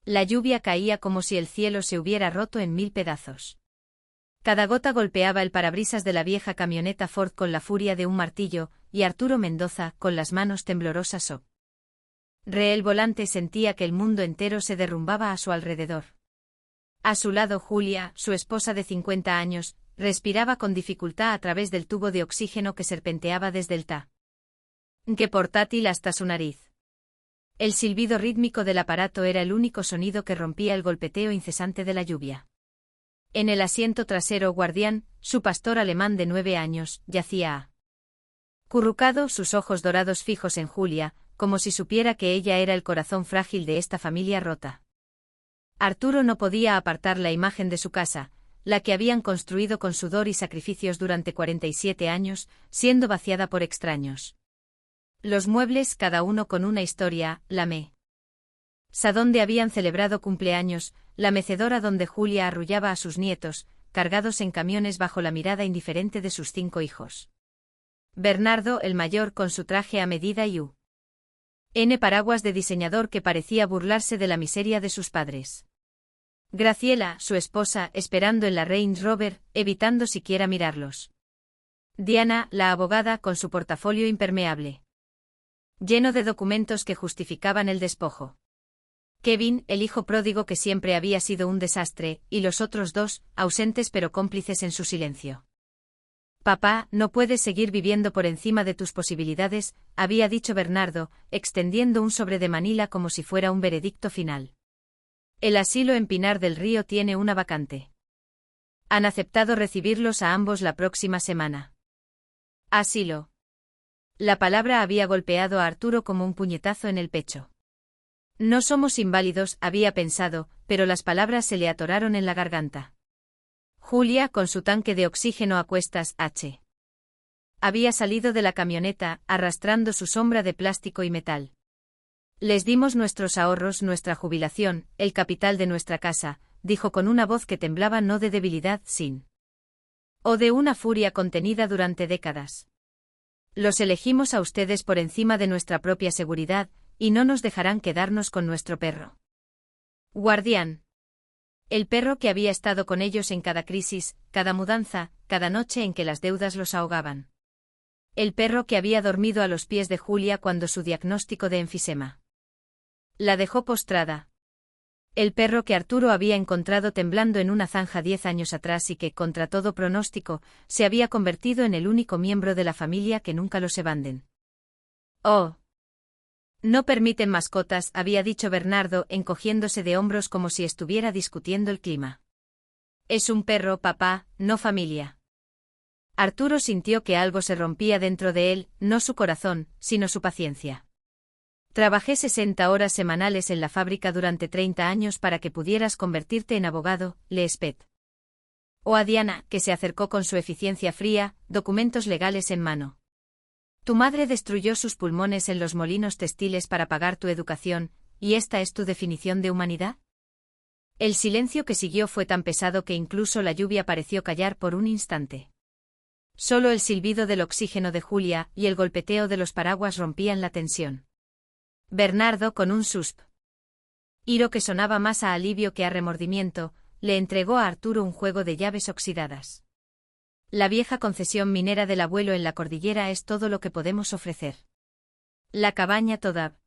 La lluvia caía como si el cielo se hubiera roto en 1000 pedazos. Cada gota golpeaba el parabrisas de la vieja camioneta Ford con la furia de un martillo, y Arturo Mendoza, con las manos temblorosas sobre el volante, sentía que el mundo entero se derrumbaba a su alrededor. A su lado Julia, su esposa de 50 años, respiraba con dificultad a través del tubo de oxígeno que serpenteaba desde el tanque portátil hasta su nariz. El silbido rítmico del aparato era el único sonido que rompía el golpeteo incesante de la lluvia. En el asiento trasero Guardián, su pastor alemán de 9 años, yacía acurrucado, sus ojos dorados fijos en Julia, como si supiera que ella era el corazón frágil de esta familia rota. Arturo no podía apartar la imagen de su casa, la que habían construido con sudor y sacrificios durante 47 años, siendo vaciada por extraños. Los muebles, cada uno con una historia, la mesa donde habían celebrado cumpleaños, la mecedora donde Julia arrullaba a sus nietos, cargados en camiones bajo la mirada indiferente de sus 5 hijos. Bernardo, el mayor, con su traje a medida y paraguas de diseñador que parecía burlarse de la miseria de sus padres. Graciela, su esposa, esperando en la Range Rover, evitando siquiera mirarlos. Diana, la abogada, con su portafolio impermeable lleno de documentos que justificaban el despojo. Kevin, el hijo pródigo que siempre había sido un desastre, y los otros 2, ausentes pero cómplices en su silencio. Papá, no puedes seguir viviendo por encima de tus posibilidades, había dicho Bernardo, extendiendo un sobre de Manila como si fuera un veredicto final. El asilo en Pinar del Río tiene una vacante. Han aceptado recibirlos a ambos la próxima semana. Asilo. La palabra había golpeado a Arturo como un puñetazo en el pecho. No somos inválidos, había pensado, pero las palabras se le atoraron en la garganta. Julia, con su tanque de oxígeno a cuestas, había salido de la camioneta, arrastrando su sombra de plástico y metal. Les dimos nuestros ahorros, nuestra jubilación, el capital de nuestra casa, dijo con una voz que temblaba no de debilidad, o de una furia contenida durante décadas. Los elegimos a ustedes por encima de nuestra propia seguridad, y no nos dejarán quedarnos con nuestro perro. Guardián. El perro que había estado con ellos en cada crisis, cada mudanza, cada noche en que las deudas los ahogaban. El perro que había dormido a los pies de Julia cuando su diagnóstico de enfisema la dejó postrada. El perro que Arturo había encontrado temblando en una zanja 10 años atrás y que, contra todo pronóstico, se había convertido en el único miembro de la familia que nunca los abandonó. Oh. No permiten mascotas, había dicho Bernardo, encogiéndose de hombros como si estuviera discutiendo el clima. Es un perro, papá, no familia. Arturo sintió que algo se rompía dentro de él, no su corazón, sino su paciencia. Trabajé 60 horas semanales en la fábrica durante 30 años para que pudieras convertirte en abogado, le espet. O a Diana, que se acercó con su eficiencia fría, documentos legales en mano. Tu madre destruyó sus pulmones en los molinos textiles para pagar tu educación, ¿y esta es tu definición de humanidad? El silencio que siguió fue tan pesado que incluso la lluvia pareció callar por un instante. Solo el silbido del oxígeno de Julia y el golpeteo de los paraguas rompían la tensión. Bernardo, con un suspiro que sonaba más a alivio que a remordimiento, le entregó a Arturo un juego de llaves oxidadas. La vieja concesión minera del abuelo en la cordillera es todo lo que podemos ofrecer. La cabaña todavía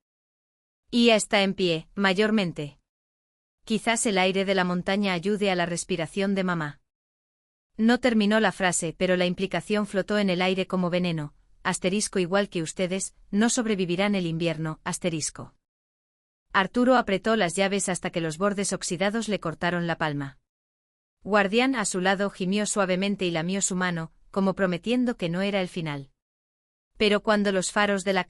está en pie, mayormente. Quizás el aire de la montaña ayude a la respiración de mamá. No terminó la frase, pero la implicación flotó en el aire como veneno. Asterisco igual que ustedes, no sobrevivirán el invierno, asterisco. Arturo apretó las llaves hasta que los bordes oxidados le cortaron la palma. Guardián a su lado gimió suavemente y lamió su mano, como prometiendo que no era el final. Pero cuando los faros de la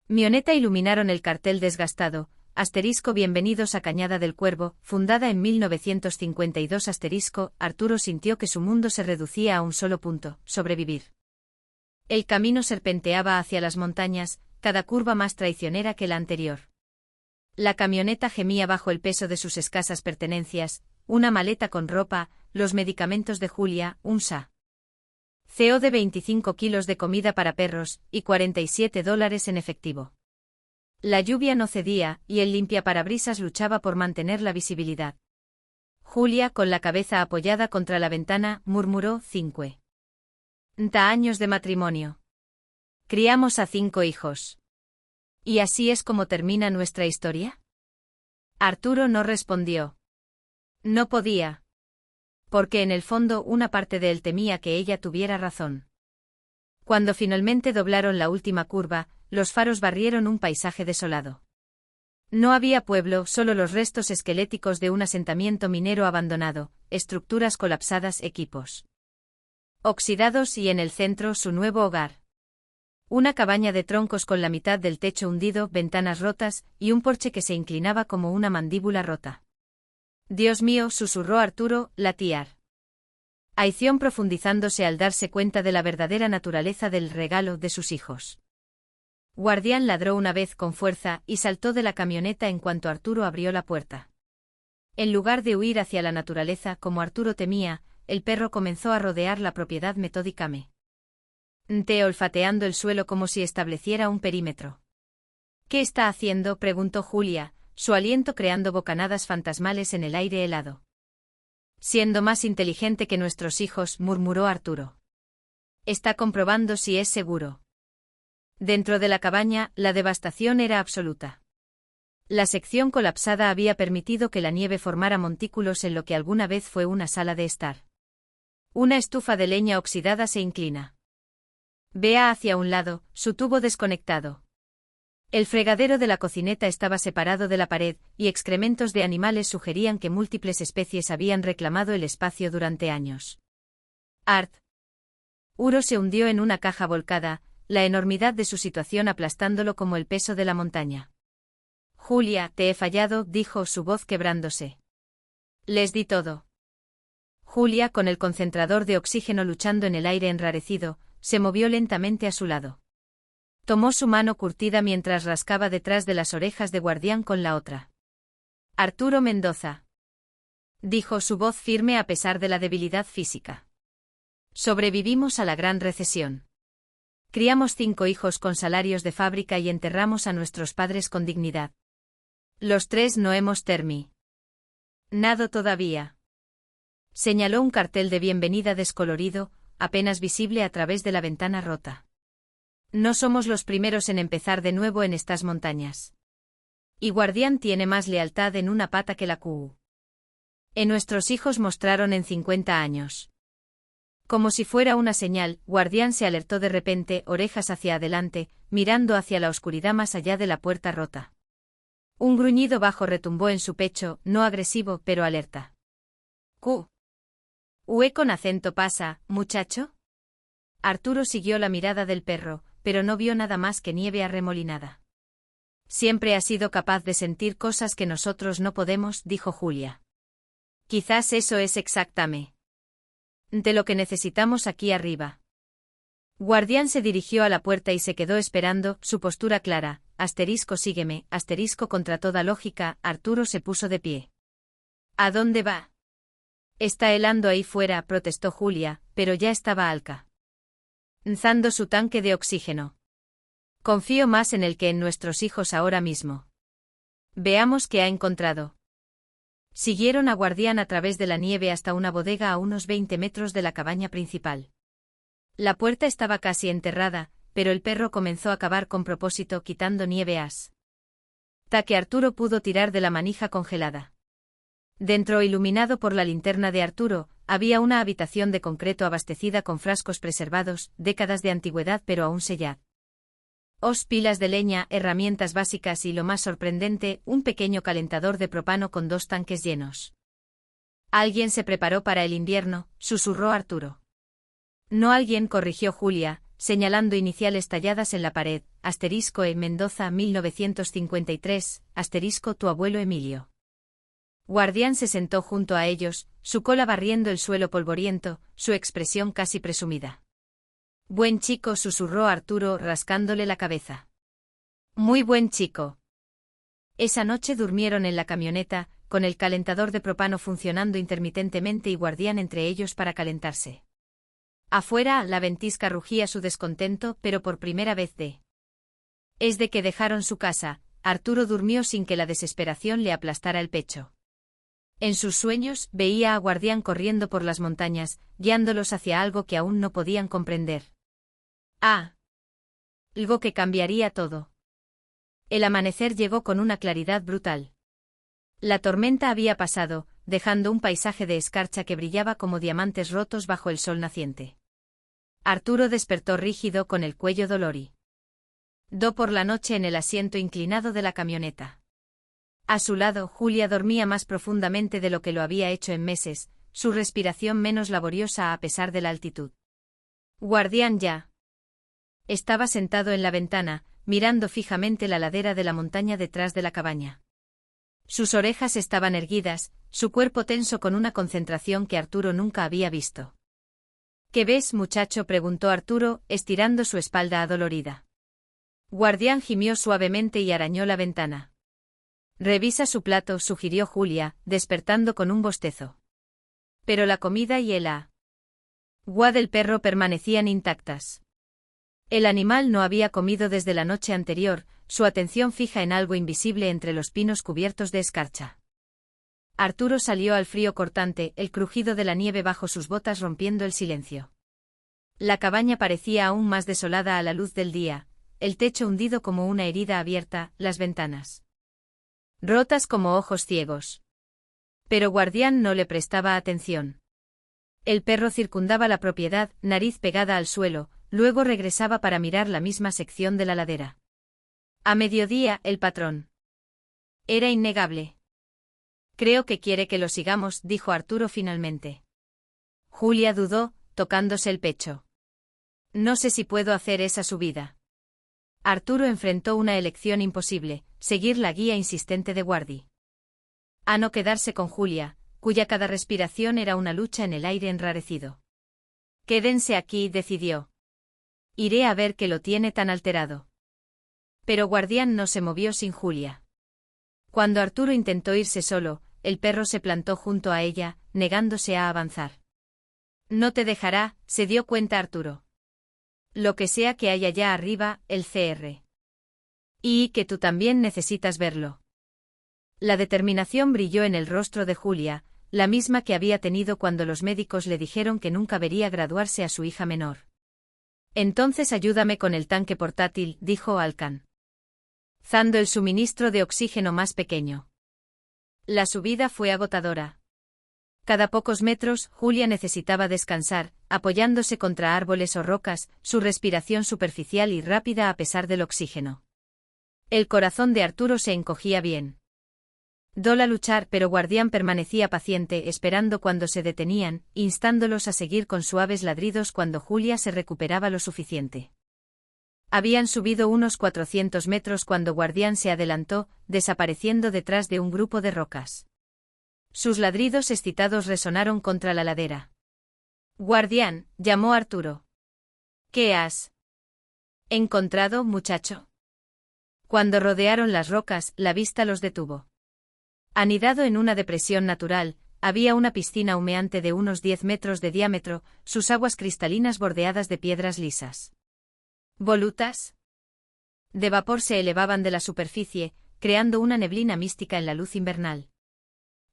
camioneta iluminaron el cartel desgastado, asterisco bienvenidos a Cañada del Cuervo, fundada en 1952 asterisco, Arturo sintió que su mundo se reducía a un solo punto, sobrevivir. El camino serpenteaba hacia las montañas, cada curva más traicionera que la anterior. La camioneta gemía bajo el peso de sus escasas pertenencias, una maleta con ropa, los medicamentos de Julia, un CO de 25 kilos de comida para perros, y $47 en efectivo. La lluvia no cedía, y el limpiaparabrisas luchaba por mantener la visibilidad. Julia, con la cabeza apoyada contra la ventana, murmuró: 50 años de matrimonio. Criamos a 5 hijos. ¿Y así es como termina nuestra historia? Arturo no respondió. No podía. Porque en el fondo una parte de él temía que ella tuviera razón. Cuando finalmente doblaron la última curva, los faros barrieron un paisaje desolado. No había pueblo, solo los restos esqueléticos de un asentamiento minero abandonado, estructuras colapsadas, equipos oxidados y en el centro su nuevo hogar. Una cabaña de troncos con la mitad del techo hundido, ventanas rotas, y un porche que se inclinaba como una mandíbula rota. Dios mío, susurró Arturo, la tiar. Aición profundizándose al darse cuenta de la verdadera naturaleza del regalo de sus hijos. Guardián ladró una vez con fuerza y saltó de la camioneta en cuanto Arturo abrió la puerta. En lugar de huir hacia la naturaleza como Arturo temía, el perro comenzó a rodear la propiedad metódicamente, olfateando el suelo como si estableciera un perímetro. ¿Qué está haciendo?, preguntó Julia, su aliento creando bocanadas fantasmales en el aire helado. Siendo más inteligente que nuestros hijos, murmuró Arturo. Está comprobando si es seguro. Dentro de la cabaña, la devastación era absoluta. La sección colapsada había permitido que la nieve formara montículos en lo que alguna vez fue una sala de estar. Una estufa de leña oxidada se inclina. Vea hacia un lado, su tubo desconectado. El fregadero de la cocineta estaba separado de la pared, y excrementos de animales sugerían que múltiples especies habían reclamado el espacio durante años. Arturo se hundió en una caja volcada, la enormidad de su situación aplastándolo como el peso de la montaña. Julia, te he fallado, dijo su voz quebrándose. Les di todo. Julia, con el concentrador de oxígeno luchando en el aire enrarecido, se movió lentamente a su lado. Tomó su mano curtida mientras rascaba detrás de las orejas de Guardián con la otra. Arturo Mendoza, dijo su voz firme a pesar de la debilidad física. Sobrevivimos a la gran recesión. Criamos 5 hijos con salarios de fábrica y enterramos a nuestros padres con dignidad. Los 3 no hemos terminado todavía. Señaló un cartel de bienvenida descolorido, apenas visible a través de la ventana rota. No somos los primeros en empezar de nuevo en estas montañas. Y Guardián tiene más lealtad en una pata que la Q. Nuestros hijos mostraron en 50 años. Como si fuera una señal, Guardián se alertó de repente, orejas hacia adelante, mirando hacia la oscuridad más allá de la puerta rota. Un gruñido bajo retumbó en su pecho, no agresivo pero alerta. ¿Ue con acento pasa, muchacho? Arturo siguió la mirada del perro, pero no vio nada más que nieve arremolinada. Siempre ha sido capaz de sentir cosas que nosotros no podemos, dijo Julia. Quizás eso es exactamente de lo que necesitamos aquí arriba. Guardián se dirigió a la puerta y se quedó esperando, su postura clara, sígueme, contra toda lógica, Arturo se puso de pie. ¿A dónde va? Está helando ahí fuera, protestó Julia, pero ya estaba alcanzando su tanque de oxígeno. Confío más en él que en nuestros hijos ahora mismo. Veamos qué ha encontrado. Siguieron a Guardián a través de la nieve hasta una bodega a unos 20 metros de la cabaña principal. La puerta estaba casi enterrada, pero el perro comenzó a cavar con propósito quitando nieve hasta que Arturo pudo tirar de la manija congelada. Dentro, iluminado por la linterna de Arturo, había una habitación de concreto abastecida con frascos preservados, décadas de antigüedad pero aún sellados. Pilas de leña, herramientas básicas y lo más sorprendente, un pequeño calentador de propano con 2 tanques llenos. Alguien se preparó para el invierno, susurró Arturo. No alguien, corrigió Julia, señalando iniciales talladas en la pared, Mendoza 1953, tu abuelo Emilio. Guardián se sentó junto a ellos, su cola barriendo el suelo polvoriento, su expresión casi presumida. Buen chico, susurró Arturo rascándole la cabeza. Muy buen chico. Esa noche durmieron en la camioneta, con el calentador de propano funcionando intermitentemente y Guardián entre ellos para calentarse. Afuera, la ventisca rugía su descontento, pero por primera vez desde que dejaron su casa, Arturo durmió sin que la desesperación le aplastara el pecho. En sus sueños veía a Guardián corriendo por las montañas, guiándolos hacia algo que aún no podían comprender. Algo que cambiaría todo. El amanecer llegó con una claridad brutal. La tormenta había pasado, dejando un paisaje de escarcha que brillaba como diamantes rotos bajo el sol naciente. Arturo despertó rígido con el cuello dolorido por la noche en el asiento inclinado de la camioneta. A su lado, Julia dormía más profundamente de lo que lo había hecho en meses, su respiración menos laboriosa a pesar de la altitud. Guardián ya. Estaba sentado en la ventana, mirando fijamente la ladera de la montaña detrás de la cabaña. Sus orejas estaban erguidas, su cuerpo tenso con una concentración que Arturo nunca había visto. ¿Qué ves, muchacho?, preguntó Arturo, estirando su espalda adolorida. Guardián gimió suavemente y arañó la ventana. Revisa su plato, sugirió Julia, despertando con un bostezo. Pero la comida y el agua del perro permanecían intactas. El animal no había comido desde la noche anterior, su atención fija en algo invisible entre los pinos cubiertos de escarcha. Arturo salió al frío cortante, el crujido de la nieve bajo sus botas rompiendo el silencio. La cabaña parecía aún más desolada a la luz del día, el techo hundido como una herida abierta, las ventanas rotas como ojos ciegos. Pero Guardián no le prestaba atención. El perro circundaba la propiedad, nariz pegada al suelo, luego regresaba para mirar la misma sección de la ladera. A mediodía, el patrón. Era innegable. Creo que quiere que lo sigamos, dijo Arturo finalmente. Julia dudó, tocándose el pecho. No sé si puedo hacer esa subida. Arturo enfrentó una elección imposible, seguir la guía insistente de Guardi. A no quedarse con Julia, cuya cada respiración era una lucha en el aire enrarecido. Quédense aquí, decidió. Iré a ver qué lo tiene tan alterado. Pero Guardián no se movió sin Julia. Cuando Arturo intentó irse solo, el perro se plantó junto a ella, negándose a avanzar. No te dejará, se dio cuenta Arturo. Lo que sea que haya allá arriba, el Cr. Y que tú también necesitas verlo. La determinación brilló en el rostro de Julia, la misma que había tenido cuando los médicos le dijeron que nunca vería graduarse a su hija menor. Entonces ayúdame con el tanque portátil, dijo alcanzando el suministro de oxígeno más pequeño. La subida fue agotadora. Cada pocos metros, Julia necesitaba descansar, apoyándose contra árboles o rocas, su respiración superficial y rápida a pesar del oxígeno. El corazón de Arturo se encogía bien. Dola luchar, pero Guardián permanecía paciente, esperando cuando se detenían, instándolos a seguir con suaves ladridos cuando Julia se recuperaba lo suficiente. Habían subido unos 400 metros cuando Guardián se adelantó, desapareciendo detrás de un grupo de rocas. Sus ladridos excitados resonaron contra la ladera. Guardián, llamó Arturo. ¿Qué has encontrado, muchacho? Cuando rodearon las rocas, la vista los detuvo. Anidado en una depresión natural, había una piscina humeante de unos 10 metros de diámetro, sus aguas cristalinas bordeadas de piedras lisas. Volutas de vapor se elevaban de la superficie, creando una neblina mística en la luz invernal.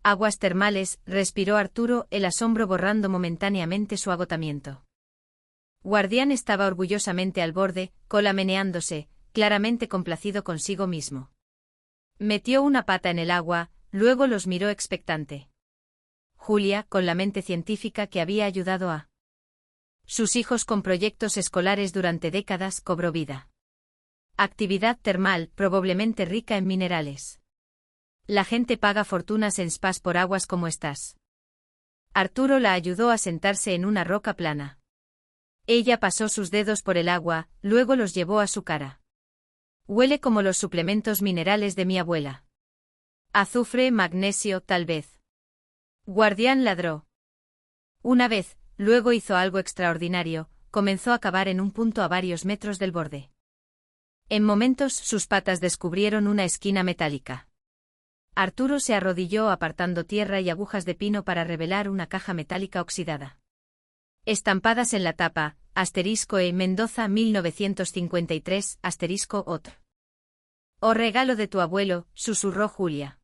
Aguas termales, respiró Arturo, el asombro borrando momentáneamente su agotamiento. Guardián estaba orgullosamente al borde, cola meneándose, claramente complacido consigo mismo. Metió una pata en el agua, luego los miró expectante. Julia, con la mente científica que había ayudado a sus hijos con proyectos escolares durante décadas, cobró vida. Actividad termal, probablemente rica en minerales. La gente paga fortunas en spas por aguas como estas. Arturo la ayudó a sentarse en una roca plana. Ella pasó sus dedos por el agua, luego los llevó a su cara. Huele como los suplementos minerales de mi abuela. Azufre, magnesio, tal vez. Guardián ladró. Una vez, luego hizo algo extraordinario, comenzó a cavar en un punto a varios metros del borde. En momentos sus patas descubrieron una esquina metálica. Arturo se arrodilló apartando tierra y agujas de pino para revelar una caja metálica oxidada. Estampadas en la tapa, *E. Mendoza 1953, *Otr. Oh regalo de tu abuelo, susurró Julia.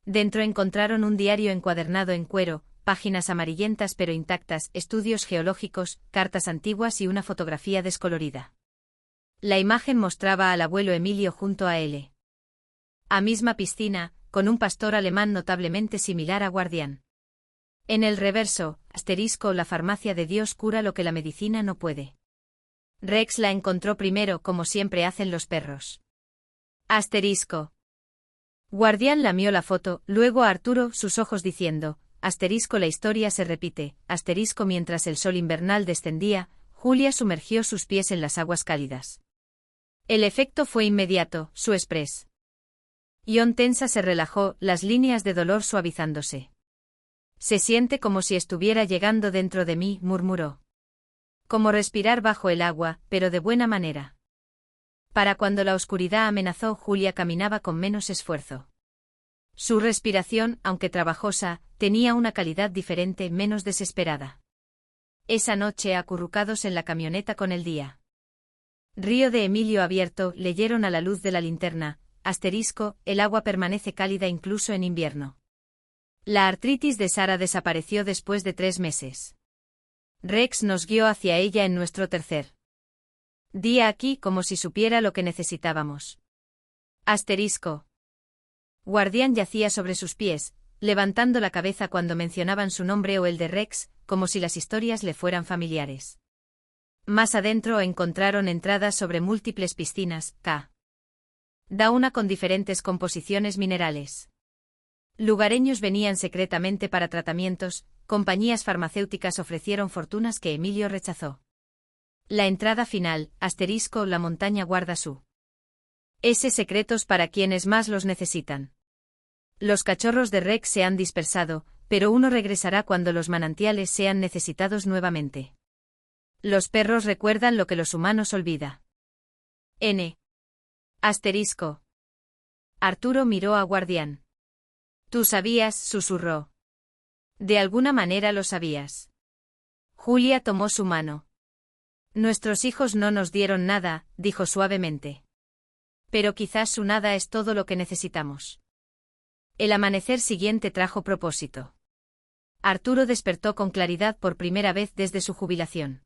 Dentro encontraron un diario encuadernado en cuero, páginas amarillentas pero intactas, estudios geológicos, cartas antiguas y una fotografía descolorida. La imagen mostraba al abuelo Emilio junto a L. A misma piscina, con un pastor alemán notablemente similar a Guardián. En el reverso, asterisco, la farmacia de Dios cura lo que la medicina no puede. Rex la encontró primero, como siempre hacen los perros. Asterisco. Guardián lamió la foto, luego a Arturo, sus ojos diciendo, asterisco, la historia se repite, asterisco. Mientras el sol invernal descendía, Julia sumergió sus pies en las aguas cálidas. El efecto fue inmediato, su expresión tensa se relajó, las líneas de dolor suavizándose. Se siente como si estuviera llegando dentro de mí, murmuró. Como respirar bajo el agua, pero de buena manera. Para cuando la oscuridad amenazó, Julia caminaba con menos esfuerzo. Su respiración, aunque trabajosa, tenía una calidad diferente, menos desesperada. Esa noche, acurrucados en la camioneta con el día. Río de Emilio abierto, leyeron a la luz de la linterna, asterisco, el agua permanece cálida incluso en invierno. La artritis de Sara desapareció después de 3 meses. Rex nos guió hacia ella en nuestro tercer día aquí, como si supiera lo que necesitábamos. Asterisco. Guardián yacía sobre sus pies, levantando la cabeza cuando mencionaban su nombre o el de Rex, como si las historias le fueran familiares. Más adentro encontraron entradas sobre múltiples piscinas, una con diferentes composiciones minerales. Lugareños venían secretamente para tratamientos, compañías farmacéuticas ofrecieron fortunas que Emilio rechazó. La entrada final, asterisco, la montaña guarda su secretos para quienes más los necesitan. Los cachorros de Rex se han dispersado, pero uno regresará cuando los manantiales sean necesitados nuevamente. Los perros recuerdan lo que los humanos olvida. Asterisco. Arturo miró a Guardián. Tú sabías, susurró. De alguna manera lo sabías. Julia tomó su mano. Nuestros hijos no nos dieron nada, dijo suavemente. Pero quizás su nada es todo lo que necesitamos. El amanecer siguiente trajo propósito. Arturo despertó con claridad por primera vez desde su jubilación.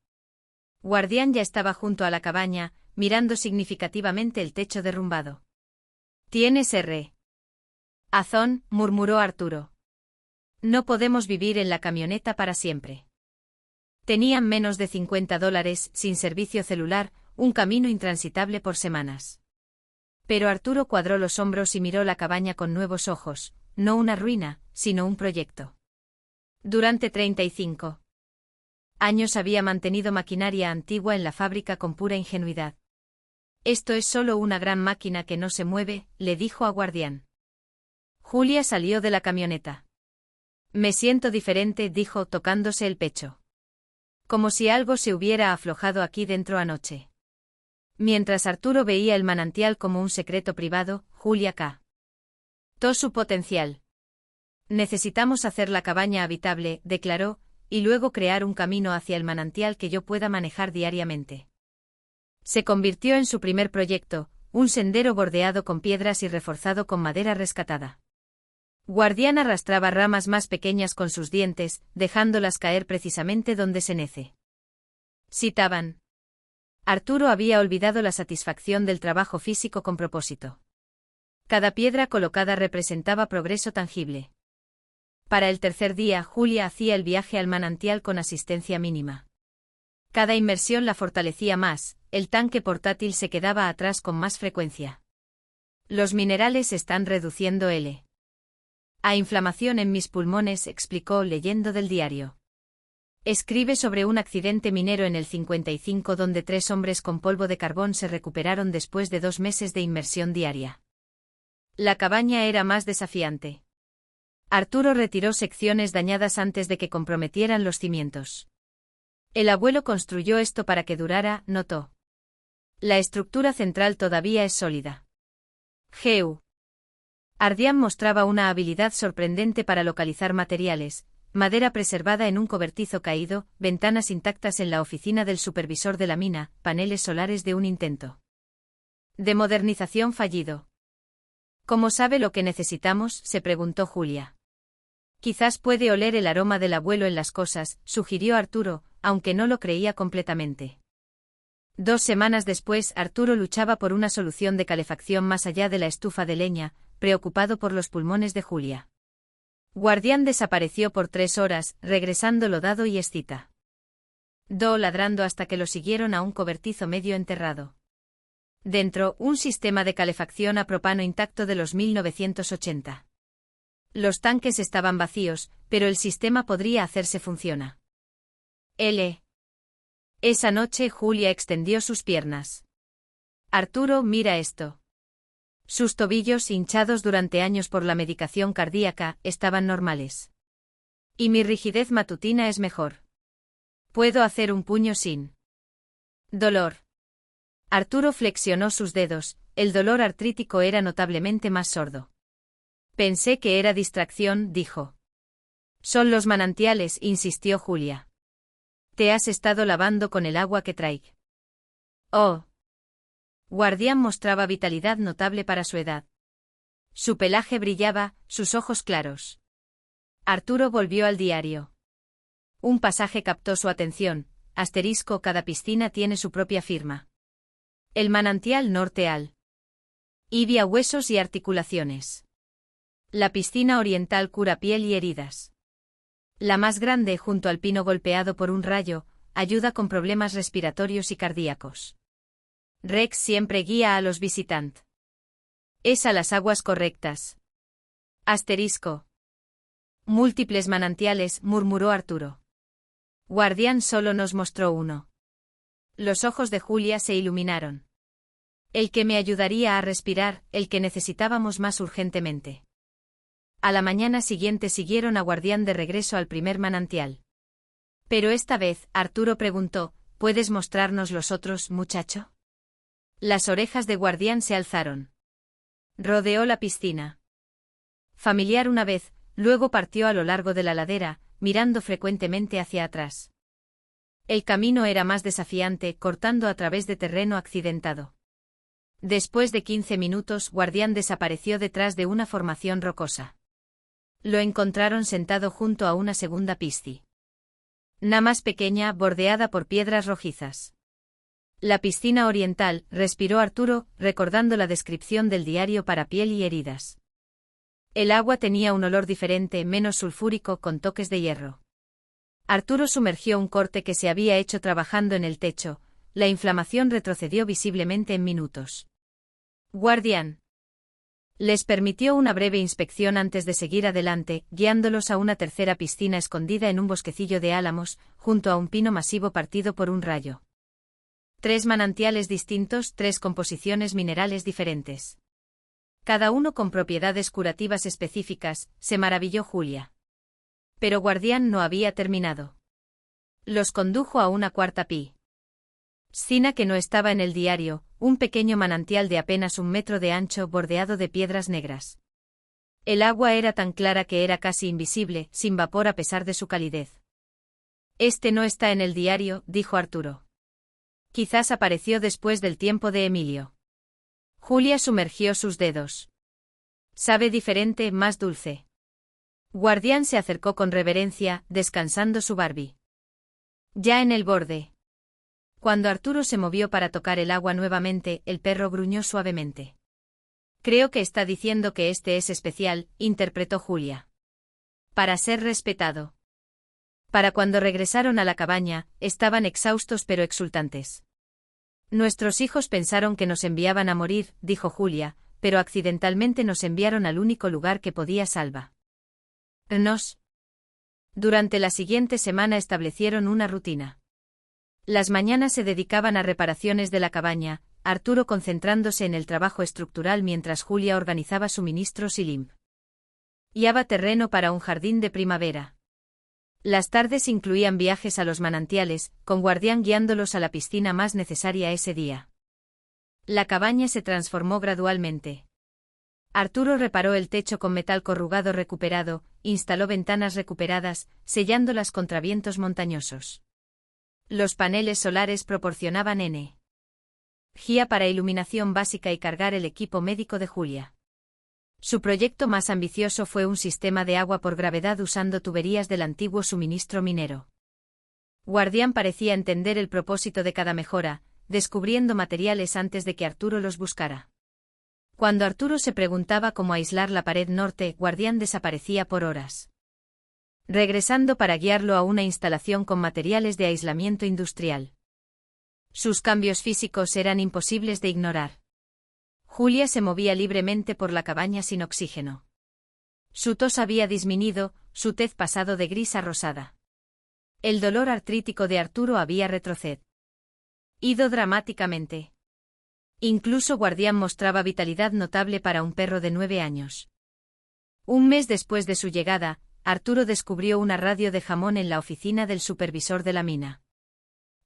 Guardián ya estaba junto a la cabaña, mirando significativamente el techo derrumbado. ¿Tienes razón?, murmuró Arturo. No podemos vivir en la camioneta para siempre. Tenían menos de $50, sin servicio celular, un camino intransitable por semanas. Pero Arturo cuadró los hombros y miró la cabaña con nuevos ojos, no una ruina, sino un proyecto. Durante 35 años había mantenido maquinaria antigua en la fábrica con pura ingenuidad. Esto es solo una gran máquina que no se mueve, le dijo a Guardián. Julia salió de la camioneta. Me siento diferente, dijo tocándose el pecho. Como si algo se hubiera aflojado aquí dentro anoche. Mientras Arturo veía el manantial como un secreto privado, Julia captó su potencial. Necesitamos hacer la cabaña habitable, declaró, y luego crear un camino hacia el manantial que yo pueda manejar diariamente. Se convirtió en su primer proyecto, un sendero bordeado con piedras y reforzado con madera rescatada. Guardián arrastraba ramas más pequeñas con sus dientes, dejándolas caer precisamente donde se necesitaban. Arturo había olvidado la satisfacción del trabajo físico con propósito. Cada piedra colocada representaba progreso tangible. Para el tercer día, Julia hacía el viaje al manantial con asistencia mínima. Cada inmersión la fortalecía más, el tanque portátil se quedaba atrás con más frecuencia. Los minerales están reduciendo a inflamación en mis pulmones, explicó leyendo del diario. Escribe sobre un accidente minero en el 55 donde 3 hombres con polvo de carbón se recuperaron después de 2 meses de inmersión diaria. La cabaña era más desafiante. Arturo retiró secciones dañadas antes de que comprometieran los cimientos. El abuelo construyó esto para que durara, notó. La estructura central todavía es sólida. Guardián mostraba una habilidad sorprendente para localizar materiales, madera preservada en un cobertizo caído, ventanas intactas en la oficina del supervisor de la mina, paneles solares de un intento. De modernización fallido. ¿Cómo sabe lo que necesitamos?, se preguntó Julia. Quizás puede oler el aroma del abuelo en las cosas, sugirió Arturo, aunque no lo creía completamente. 2 semanas después, Arturo luchaba por una solución de calefacción más allá de la estufa de leña, preocupado por los pulmones de Julia. Guardián desapareció por 3 horas, regresando lodado y excita. Ladrando hasta que lo siguieron a un cobertizo medio enterrado. Dentro, un sistema de calefacción a propano intacto de los 1980. Los tanques estaban vacíos, pero el sistema podría hacerse funcionar. Esa noche Julia extendió sus piernas. Arturo, mira esto. Sus tobillos, hinchados durante años por la medicación cardíaca, estaban normales. Y mi rigidez matutina es mejor. Puedo hacer un puño sin dolor. Arturo flexionó sus dedos, el dolor artrítico era notablemente más sordo. Pensé que era distracción, dijo. Son los manantiales, insistió Julia. Te has estado lavando con el agua que traigo. Oh. Guardián mostraba vitalidad notable para su edad. Su pelaje brillaba, sus ojos claros. Arturo volvió al diario. Un pasaje captó su atención, *, cada piscina tiene su propia firma. El manantial norte al Ibia huesos y articulaciones. La piscina oriental cura piel y heridas. La más grande, junto al pino golpeado por un rayo, ayuda con problemas respiratorios y cardíacos. Rex siempre guía a los visitantes. Es a las aguas correctas. *. Múltiples manantiales, murmuró Arturo. Guardián solo nos mostró uno. Los ojos de Julia se iluminaron. El que me ayudaría a respirar, el que necesitábamos más urgentemente. A la mañana siguiente siguieron a Guardián de regreso al primer manantial. Pero esta vez, Arturo preguntó, ¿puedes mostrarnos los otros, muchacho? Las orejas de Guardián se alzaron. Rodeó la piscina. Familiar una vez, luego partió a lo largo de la ladera, mirando frecuentemente hacia atrás. El camino era más desafiante, cortando a través de terreno accidentado. Después de 15 minutos, Guardián desapareció detrás de una formación rocosa. Lo encontraron sentado junto a una segunda piscina. Más pequeña, bordeada por piedras rojizas. La piscina oriental, respiró Arturo, recordando la descripción del diario para piel y heridas. El agua tenía un olor diferente, menos sulfúrico, con toques de hierro. Arturo sumergió un corte que se había hecho trabajando en el techo, la inflamación retrocedió visiblemente en minutos. Guardián. Les permitió una breve inspección antes de seguir adelante, guiándolos a una tercera piscina escondida en un bosquecillo de álamos, junto a un pino masivo partido por un rayo. 3 manantiales distintos, 3 composiciones minerales diferentes. Cada uno con propiedades curativas específicas, se maravilló Julia. Pero Guardián no había terminado. Los condujo a una cuarta piscina que no estaba en el diario, un pequeño manantial de apenas 1 metro de ancho bordeado de piedras negras. El agua era tan clara que era casi invisible, sin vapor a pesar de su calidez. Este no está en el diario, dijo Arturo. Quizás apareció después del tiempo de Emilio. Julia sumergió sus dedos. Sabe diferente, más dulce. Guardián se acercó con reverencia, descansando su Barbie. Ya en el borde. Cuando Arturo se movió para tocar el agua nuevamente, el perro gruñó suavemente. Creo que está diciendo que este es especial, interpretó Julia. Para ser respetado. Para cuando regresaron a la cabaña, estaban exhaustos pero exultantes. Nuestros hijos pensaron que nos enviaban a morir, dijo Julia, pero accidentalmente nos enviaron al único lugar que podía salvarnos. Durante la siguiente semana establecieron una rutina. Las mañanas se dedicaban a reparaciones de la cabaña, Arturo concentrándose en el trabajo estructural mientras Julia organizaba suministros y limpiaba terreno para un jardín de primavera. Las tardes incluían viajes a los manantiales, con Guardián guiándolos a la piscina más necesaria ese día. La cabaña se transformó gradualmente. Arturo reparó el techo con metal corrugado recuperado, instaló ventanas recuperadas, sellándolas contra vientos montañosos. Los paneles solares proporcionaban guía para iluminación básica y cargar el equipo médico de Julia. Su proyecto más ambicioso fue un sistema de agua por gravedad usando tuberías del antiguo suministro minero. Guardián parecía entender el propósito de cada mejora, descubriendo materiales antes de que Arturo los buscara. Cuando Arturo se preguntaba cómo aislar la pared norte, Guardián desaparecía por horas, regresando para guiarlo a una instalación con materiales de aislamiento industrial. Sus cambios físicos eran imposibles de ignorar. Julia se movía libremente por la cabaña sin oxígeno. Su tos había disminuido, su tez pasado de gris a rosada. El dolor artrítico de Arturo había retrocedido dramáticamente. Incluso Guardián mostraba vitalidad notable para un perro de 9 años. Un mes después de su llegada, Arturo descubrió una radio de jamón en la oficina del supervisor de la mina.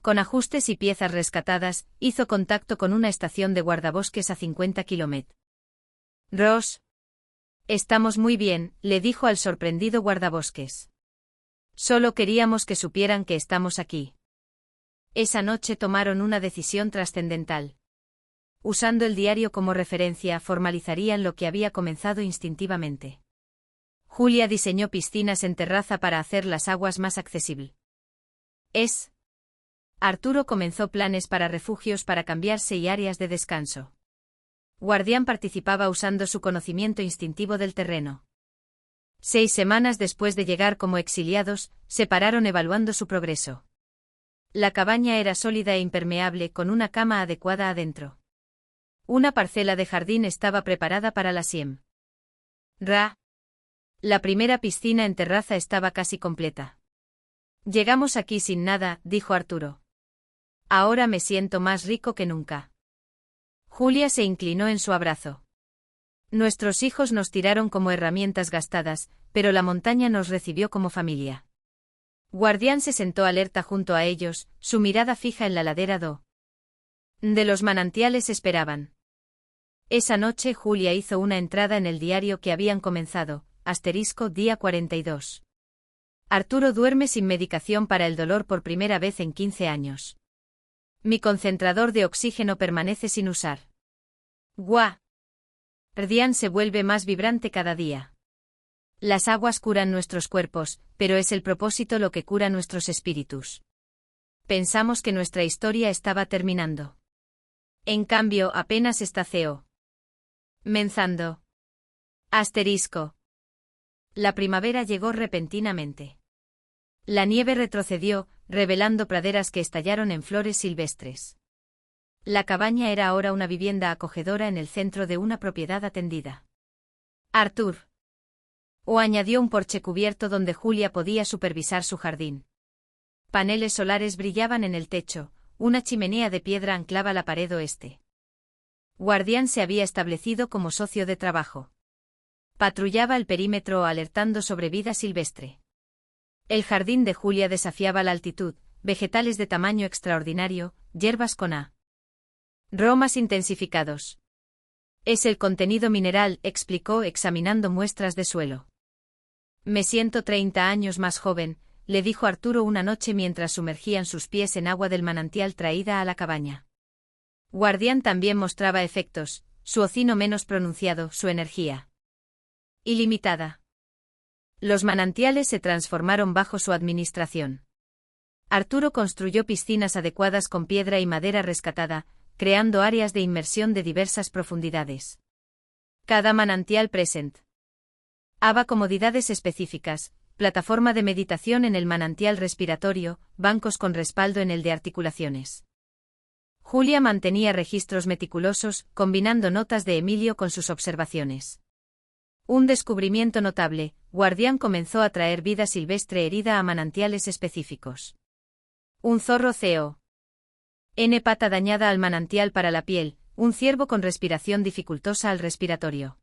Con ajustes y piezas rescatadas, hizo contacto con una estación de guardabosques a 50 kilómetros. Ross. Estamos muy bien, le dijo al sorprendido guardabosques. Solo queríamos que supieran que estamos aquí. Esa noche tomaron una decisión trascendental. Usando el diario como referencia, formalizarían lo que había comenzado instintivamente. Julia diseñó piscinas en terraza para hacer las aguas más accesibles. Arturo comenzó planes para refugios para cambiarse y áreas de descanso. Guardián participaba usando su conocimiento instintivo del terreno. 6 semanas después de llegar como exiliados, se pararon evaluando su progreso. La cabaña era sólida e impermeable con una cama adecuada adentro. Una parcela de jardín estaba preparada para la siembra. La primera piscina en terraza estaba casi completa. Llegamos aquí sin nada, dijo Arturo. Ahora me siento más rico que nunca. Julia se inclinó en su abrazo. Nuestros hijos nos tiraron como herramientas gastadas, pero la montaña nos recibió como familia. Guardián se sentó alerta junto a ellos, su mirada fija en la ladera de los manantiales esperaban. Esa noche Julia hizo una entrada en el diario que habían comenzado, día 42. Arturo duerme sin medicación para el dolor por primera vez en 15 años. Mi concentrador de oxígeno permanece sin usar. Guardián se vuelve más vibrante cada día. Las aguas curan nuestros cuerpos, pero es el propósito lo que cura nuestros espíritus. Pensamos que nuestra historia estaba terminando. En cambio, apenas está comenzando. La primavera llegó repentinamente. La nieve retrocedió, revelando praderas que estallaron en flores silvestres. La cabaña era ahora una vivienda acogedora en el centro de una propiedad atendida. Arturo añadió un porche cubierto donde Julia podía supervisar su jardín. Paneles solares brillaban en el techo, una chimenea de piedra anclaba la pared oeste. Guardián se había establecido como socio de trabajo. Patrullaba el perímetro alertando sobre vida silvestre. El jardín de Julia desafiaba la altitud, vegetales de tamaño extraordinario, hierbas con aromas intensificados. Es el contenido mineral, explicó examinando muestras de suelo. Me siento 30 años más joven, le dijo Arturo una noche mientras sumergían sus pies en agua del manantial traída a la cabaña. Guardián también mostraba efectos, su hocino menos pronunciado, su energía ilimitada. Los manantiales se transformaron bajo su administración. Arturo construyó piscinas adecuadas con piedra y madera rescatada, creando áreas de inmersión de diversas profundidades. Cada manantial presentaba comodidades específicas, plataforma de meditación en el manantial respiratorio, bancos con respaldo en el de articulaciones. Julia mantenía registros meticulosos, combinando notas de Emilio con sus observaciones. Un descubrimiento notable, Guardián comenzó a traer vida silvestre herida a manantiales específicos. Un zorro N pata dañada al manantial para la piel, un ciervo con respiración dificultosa al respiratorio.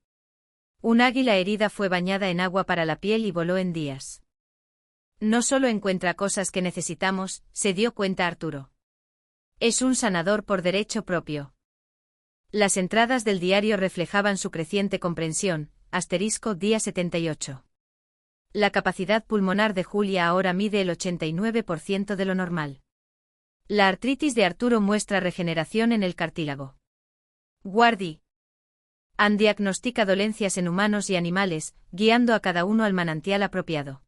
Un águila herida fue bañada en agua para la piel y voló en días. No solo encuentra cosas que necesitamos, se dio cuenta Arturo. Es un sanador por derecho propio. Las entradas del diario reflejaban su creciente comprensión, día 78. La capacidad pulmonar de Julia ahora mide el 89% de lo normal. La artritis de Arturo muestra regeneración en el cartílago. Guardi. Han diagnostica dolencias en humanos y animales, guiando a cada uno al manantial apropiado.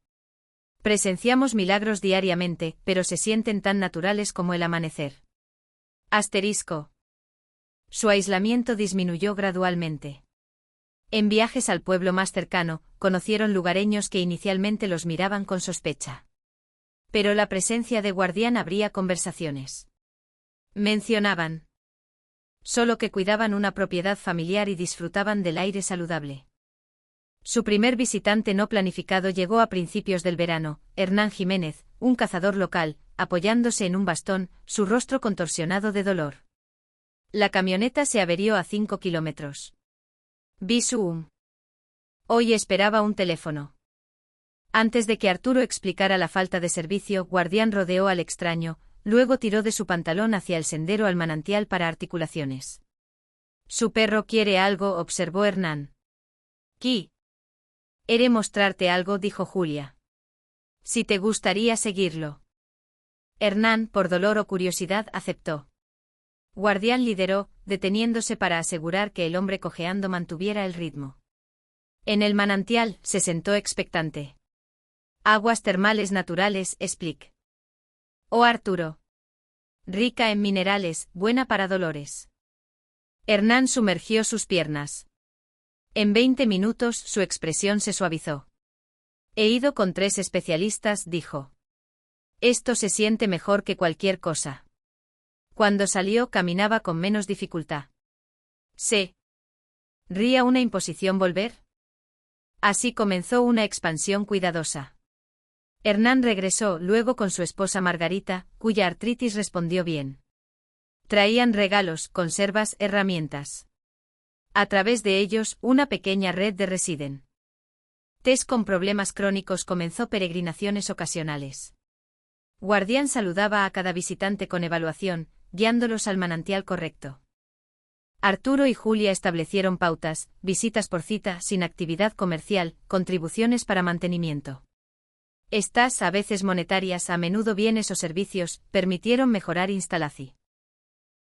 Presenciamos milagros diariamente, pero se sienten tan naturales como el amanecer. Asterisco. Su aislamiento disminuyó gradualmente. En viajes al pueblo más cercano, conocieron lugareños que inicialmente los miraban con sospecha. Pero la presencia de Guardián abría conversaciones. Mencionaban solo que cuidaban una propiedad familiar y disfrutaban del aire saludable. Su primer visitante no planificado llegó a principios del verano, Hernán Jiménez, un cazador local, apoyándose en un bastón, su rostro contorsionado de dolor. La camioneta se averió a 5 kilómetros. Bisum. Hoy esperaba un teléfono. Antes de que Arturo explicara la falta de servicio, Guardián rodeó al extraño, luego tiró de su pantalón hacia el sendero al manantial para articulaciones. Su perro quiere algo, observó Hernán. ¿Qué? Haré mostrarte algo, dijo Julia. Si te gustaría seguirlo. Hernán, por dolor o curiosidad, aceptó. Guardián lideró, deteniéndose para asegurar que el hombre cojeando mantuviera el ritmo. En el manantial, se sentó expectante. Aguas termales naturales, explic. Oh Arturo. Rica en minerales, buena para dolores. Hernán sumergió sus piernas. En 20 minutos su expresión se suavizó. He ido con 3 especialistas, dijo. Esto se siente mejor que cualquier cosa. Cuando salió caminaba con menos dificultad. ¿Se ría una imposición volver? Así comenzó una expansión cuidadosa. Hernán regresó luego con su esposa Margarita, cuya artritis respondió bien. Traían regalos, conservas, herramientas. A través de ellos, una pequeña red de residen. Tess con problemas crónicos comenzó peregrinaciones ocasionales. Guardián saludaba a cada visitante con evaluación, guiándolos al manantial correcto. Arturo y Julia establecieron pautas, visitas por cita, sin actividad comercial, contribuciones para mantenimiento. Estas, a veces monetarias, a menudo bienes o servicios, permitieron mejorar instalación.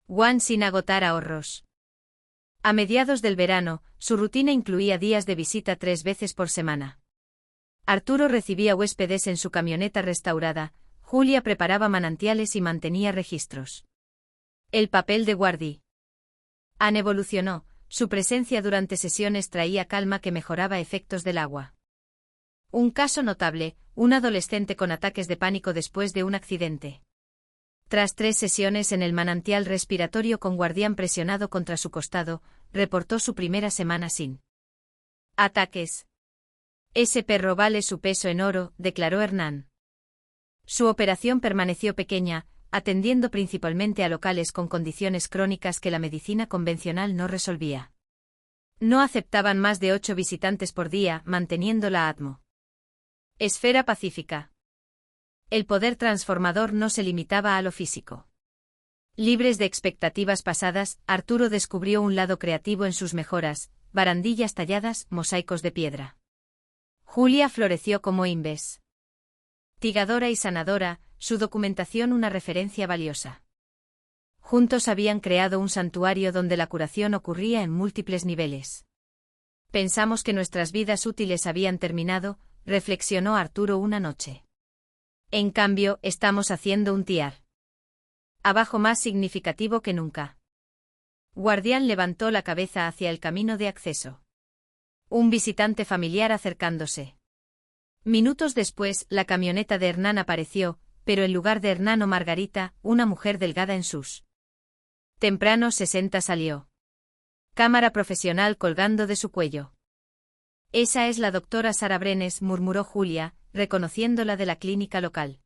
Juan sin agotar ahorros. A mediados del verano, su rutina incluía días de visita 3 veces por semana. Arturo recibía huéspedes en su camioneta restaurada, Julia preparaba manantiales y mantenía registros. El papel de guardi. Anne evolucionó, su presencia durante sesiones traía calma que mejoraba efectos del agua. Un caso notable, un adolescente con ataques de pánico después de un accidente. Tras 3 sesiones en el manantial respiratorio con Guardián presionado contra su costado, reportó su primera semana sin ataques. Ese perro vale su peso en oro, declaró Hernán. Su operación permaneció pequeña, atendiendo principalmente a locales con condiciones crónicas que la medicina convencional no resolvía. No aceptaban más de 8 visitantes por día, manteniendo la ATMO. Esfera pacífica. El poder transformador no se limitaba a lo físico. Libres de expectativas pasadas, Arturo descubrió un lado creativo en sus mejoras, barandillas talladas, mosaicos de piedra. Julia floreció como investigadora y sanadora, su documentación una referencia valiosa. Juntos habían creado un santuario donde la curación ocurría en múltiples niveles. Pensamos que nuestras vidas útiles habían terminado, reflexionó Arturo una noche. En cambio, estamos haciendo un tiar abajo más significativo que nunca. Guardián levantó la cabeza hacia el camino de acceso. Un visitante familiar acercándose. Minutos después, la camioneta de Hernán apareció, pero en lugar de Hernán o Margarita, una mujer delgada en sus tempranos 60 salió. Cámara profesional colgando de su cuello. Esa es la doctora Sara Brenes, murmuró Julia, reconociéndola de la clínica local.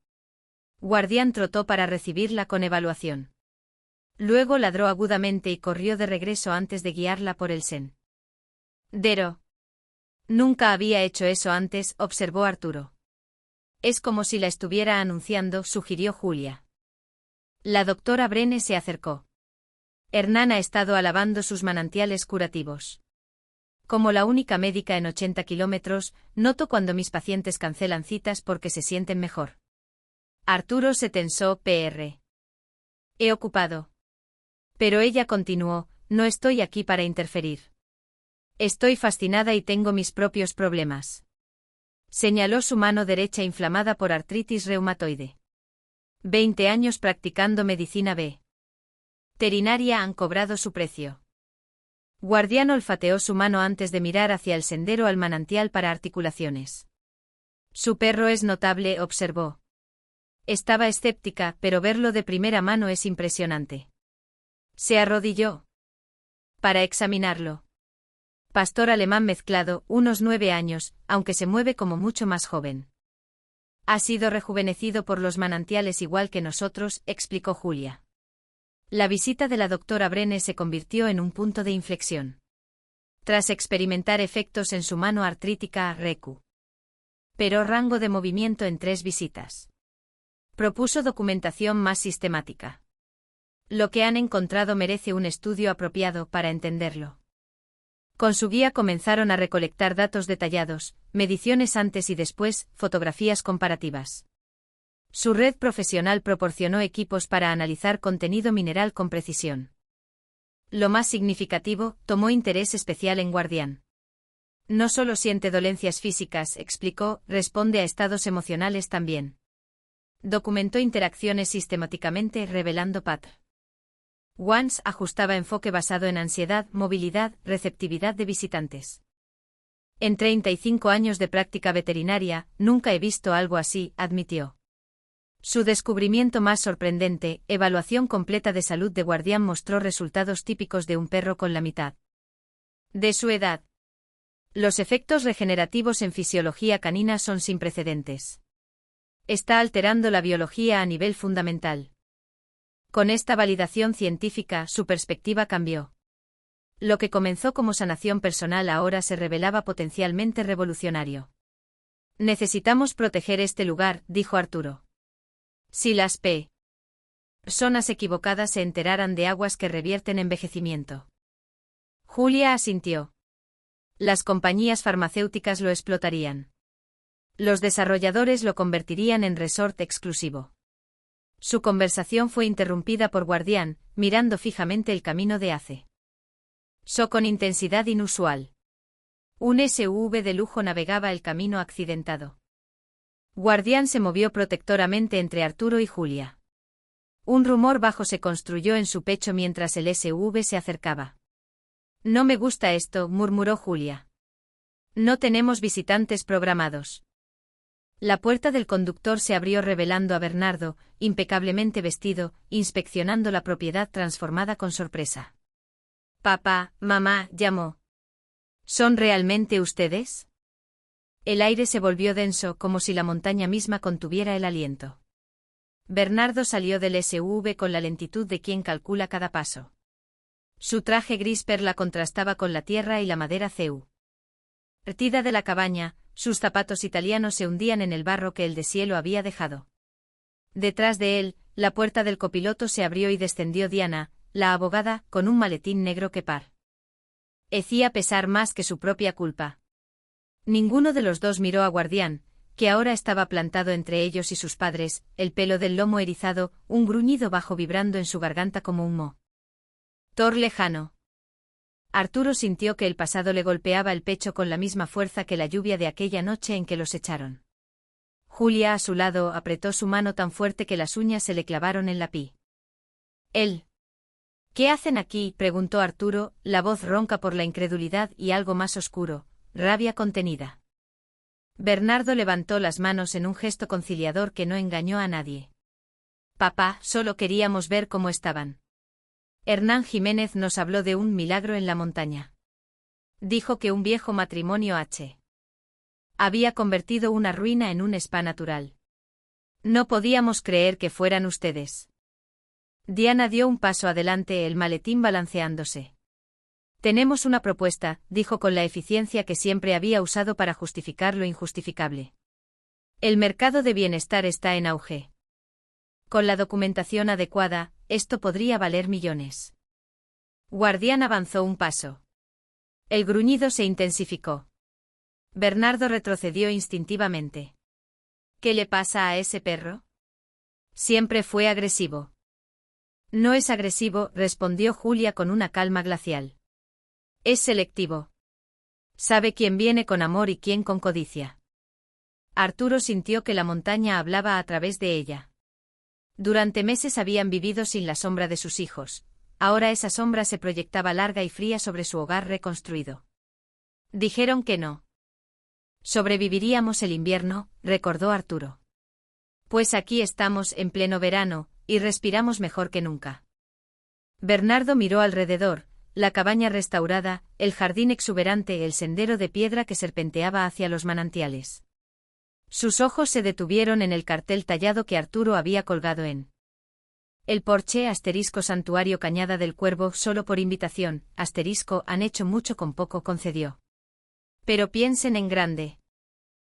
Guardián trotó para recibirla con evaluación. Luego ladró agudamente y corrió de regreso antes de guiarla por el sendero. Nunca había hecho eso antes, observó Arturo. Es como si la estuviera anunciando, sugirió Julia. La doctora Brenes se acercó. Hernán ha estado alabando sus manantiales curativos. Como la única médica en 80 kilómetros, noto cuando mis pacientes cancelan citas porque se sienten mejor. Arturo se tensó, Pr. He ocupado. Pero ella continuó, no estoy aquí para interferir. Estoy fascinada y tengo mis propios problemas. Señaló su mano derecha inflamada por artritis reumatoide. 20 años practicando medicina veterinaria han cobrado su precio. Guardián olfateó su mano antes de mirar hacia el sendero al manantial para articulaciones. Su perro es notable, observó. Estaba escéptica, pero verlo de primera mano es impresionante. Se arrodilló para examinarlo. Pastor alemán mezclado, unos 9 años, aunque se mueve como mucho más joven. Ha sido rejuvenecido por los manantiales igual que nosotros, explicó Julia. La visita de la doctora Brenne se convirtió en un punto de inflexión. Tras experimentar efectos en su mano artrítica, recuperó rango de movimiento en 3 visitas. Propuso documentación más sistemática. Lo que han encontrado merece un estudio apropiado para entenderlo. Con su guía comenzaron a recolectar datos detallados, mediciones antes y después, fotografías comparativas. Su red profesional proporcionó equipos para analizar contenido mineral con precisión. Lo más significativo, tomó interés especial en Guardián. No solo siente dolencias físicas, explicó, responde a estados emocionales también. Documentó interacciones sistemáticamente revelando patrones. Once ajustaba enfoque basado en ansiedad, movilidad, receptividad de visitantes. En 35 años de práctica veterinaria, nunca he visto algo así, admitió. Su descubrimiento más sorprendente, evaluación completa de salud de Guardián, mostró resultados típicos de un perro con la mitad de su edad. Los efectos regenerativos en fisiología canina son sin precedentes. Está alterando la biología a nivel fundamental. Con esta validación científica, su perspectiva cambió. Lo que comenzó como sanación personal ahora se revelaba potencialmente revolucionario. Necesitamos proteger este lugar, dijo Arturo. Si las personas equivocadas se enteraran de aguas que revierten envejecimiento. Julia asintió. Las compañías farmacéuticas lo explotarían. Los desarrolladores lo convertirían en resort exclusivo. Su conversación fue interrumpida por Guardián, mirando fijamente el camino de Ace. Con intensidad inusual. Un SUV de lujo navegaba el camino accidentado. Guardián se movió protectoramente entre Arturo y Julia. Un rumor bajo se construyó en su pecho mientras el SUV se acercaba. No me gusta esto, murmuró Julia. No tenemos visitantes programados. La puerta del conductor se abrió revelando a Bernardo, impecablemente vestido, inspeccionando la propiedad transformada con sorpresa. Papá, mamá, llamó. ¿Son realmente ustedes? El aire se volvió denso, como si la montaña misma contuviera el aliento. Bernardo salió del SUV con la lentitud de quien calcula cada paso. Su traje gris perla contrastaba con la tierra y la madera CU. Partida de la cabaña, sus zapatos italianos se hundían en el barro que el deshielo había dejado. Detrás de él, la puerta del copiloto se abrió y descendió Diana, la abogada, con un maletín negro que parecía pesar más que su propia culpa. Ninguno de los dos miró a Guardián, que ahora estaba plantado entre ellos y sus padres, el pelo del lomo erizado, un gruñido bajo vibrando en su garganta como un motor lejano. Arturo sintió que el pasado le golpeaba el pecho con la misma fuerza que la lluvia de aquella noche en que los echaron. Julia a su lado apretó su mano tan fuerte que las uñas se le clavaron en la piel. «¿Él? ¿Qué hacen aquí?», preguntó Arturo, la voz ronca por la incredulidad y algo más oscuro, rabia contenida. Bernardo levantó las manos en un gesto conciliador que no engañó a nadie. «Papá, solo queríamos ver cómo estaban». Hernán Jiménez nos habló de un milagro en la montaña. Dijo que un viejo matrimonio había convertido una ruina en un spa natural. No podíamos creer que fueran ustedes. Diana dio un paso adelante, el maletín balanceándose. Tenemos una propuesta, dijo con la eficiencia que siempre había usado para justificar lo injustificable. El mercado de bienestar está en auge. Con la documentación adecuada, esto podría valer millones. Guardián avanzó un paso. El gruñido se intensificó. Bernardo retrocedió instintivamente. ¿Qué le pasa a ese perro? Siempre fue agresivo. No es agresivo, respondió Julia con una calma glacial. Es selectivo. Sabe quién viene con amor y quién con codicia. Arturo sintió que la montaña hablaba a través de ella. Durante meses habían vivido sin la sombra de sus hijos. Ahora esa sombra se proyectaba larga y fría sobre su hogar reconstruido. Dijeron que no. Sobreviviríamos el invierno, recordó Arturo. Pues aquí estamos en pleno verano, y respiramos mejor que nunca. Bernardo miró alrededor, la cabaña restaurada, el jardín exuberante, el sendero de piedra que serpenteaba hacia los manantiales. Sus ojos se detuvieron en el cartel tallado que Arturo había colgado en el porche *santuario Cañada del Cuervo solo por invitación, han hecho mucho con poco, concedió. Pero piensen en grande.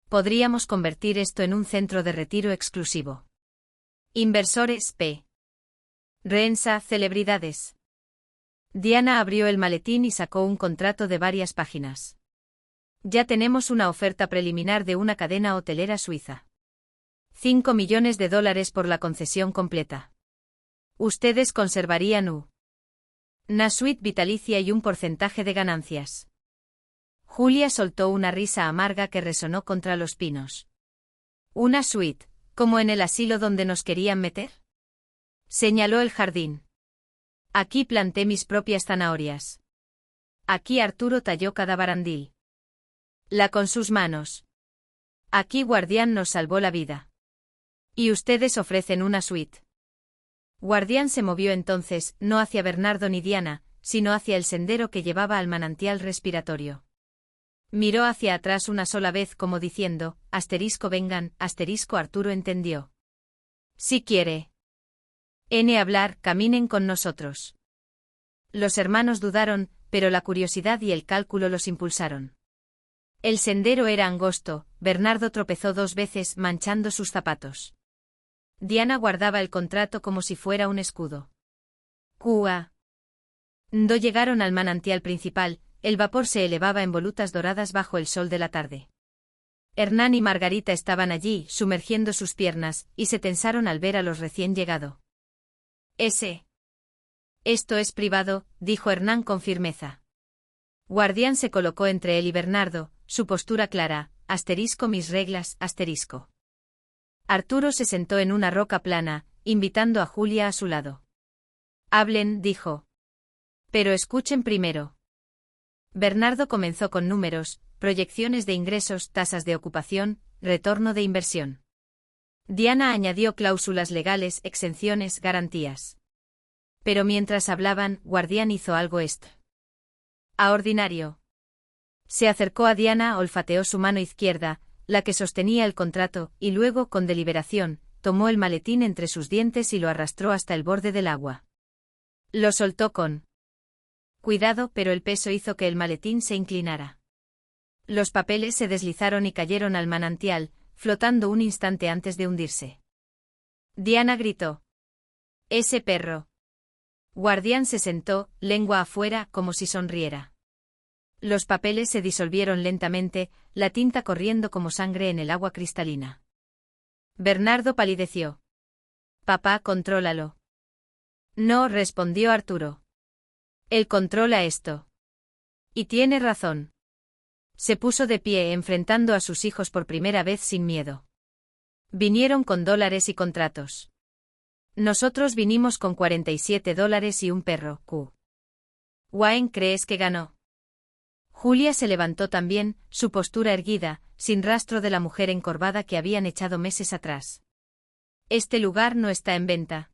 Podríamos convertir esto en un centro de retiro exclusivo. Inversores P. Rensa, celebridades. Diana abrió el maletín y sacó un contrato de varias páginas. Ya tenemos una oferta preliminar de una cadena hotelera suiza. $5 millones por la concesión completa. Ustedes conservarían una suite vitalicia y un porcentaje de ganancias. Julia soltó una risa amarga que resonó contra los pinos. ¿Una suite, como en el asilo donde nos querían meter? Señaló el jardín. Aquí planté mis propias zanahorias. Aquí Arturo talló cada barandil. La con sus manos. Aquí Guardián nos salvó la vida. Y ustedes ofrecen una suite. Guardián se movió entonces, no hacia Bernardo ni Diana, sino hacia el sendero que llevaba al manantial respiratorio. Miró hacia atrás una sola vez como diciendo, vengan, Arturo entendió. Si quiere. Hablar, caminen con nosotros. Los hermanos dudaron, pero la curiosidad y el cálculo los impulsaron. El sendero era angosto, Bernardo tropezó 2 veces manchando sus zapatos. Diana guardaba el contrato como si fuera un escudo. Cuando llegaron al manantial principal, el vapor se elevaba en volutas doradas bajo el sol de la tarde. Hernán y Margarita estaban allí, sumergiendo sus piernas, y se tensaron al ver a los recién llegado. Esto es privado, dijo Hernán con firmeza. Guardián se colocó entre él y Bernardo, su postura clara, mis reglas, Arturo se sentó en una roca plana, invitando a Julia a su lado. Hablen, dijo. Pero escuchen primero. Bernardo comenzó con números, proyecciones de ingresos, tasas de ocupación, retorno de inversión. Diana añadió cláusulas legales, exenciones, garantías. Pero mientras hablaban, Guardián hizo algo extraordinario. Se acercó a Diana, olfateó su mano izquierda, la que sostenía el contrato, y luego, con deliberación, tomó el maletín entre sus dientes y lo arrastró hasta el borde del agua. Lo soltó con cuidado, pero el peso hizo que el maletín se inclinara. Los papeles se deslizaron y cayeron al manantial, flotando un instante antes de hundirse. Diana gritó. ¡Ese perro! Guardián se sentó, lengua afuera, como si sonriera. Los papeles se disolvieron lentamente, la tinta corriendo como sangre en el agua cristalina. Bernardo palideció. Papá, contrólalo. No, respondió Arturo. Él controla esto. Y tiene razón. Se puso de pie enfrentando a sus hijos por primera vez sin miedo. Vinieron con dólares y contratos. Nosotros vinimos con $47 y un perro, Wayne, ¿crees que ganó? Julia se levantó también, su postura erguida, sin rastro de la mujer encorvada que habían echado meses atrás. Este lugar no está en venta.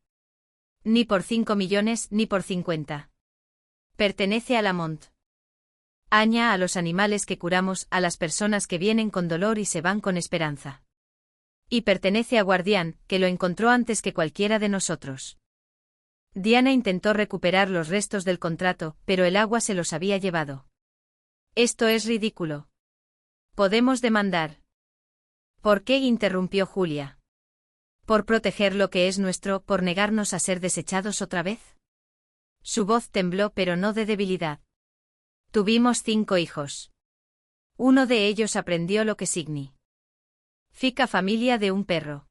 Ni por 5 millones ni por 50. Pertenece a Lamont. Aña a los animales que curamos, a las personas que vienen con dolor y se van con esperanza. Y pertenece a Guardián, que lo encontró antes que cualquiera de nosotros. Diana intentó recuperar los restos del contrato, pero el agua se los había llevado. Esto es ridículo. Podemos demandar. ¿Por qué?, interrumpió Julia. ¿Por proteger lo que es nuestro, por negarnos a ser desechados otra vez? Su voz tembló, pero no de debilidad. Tuvimos 5 hijos. Uno de ellos aprendió lo que significa familia de un perro.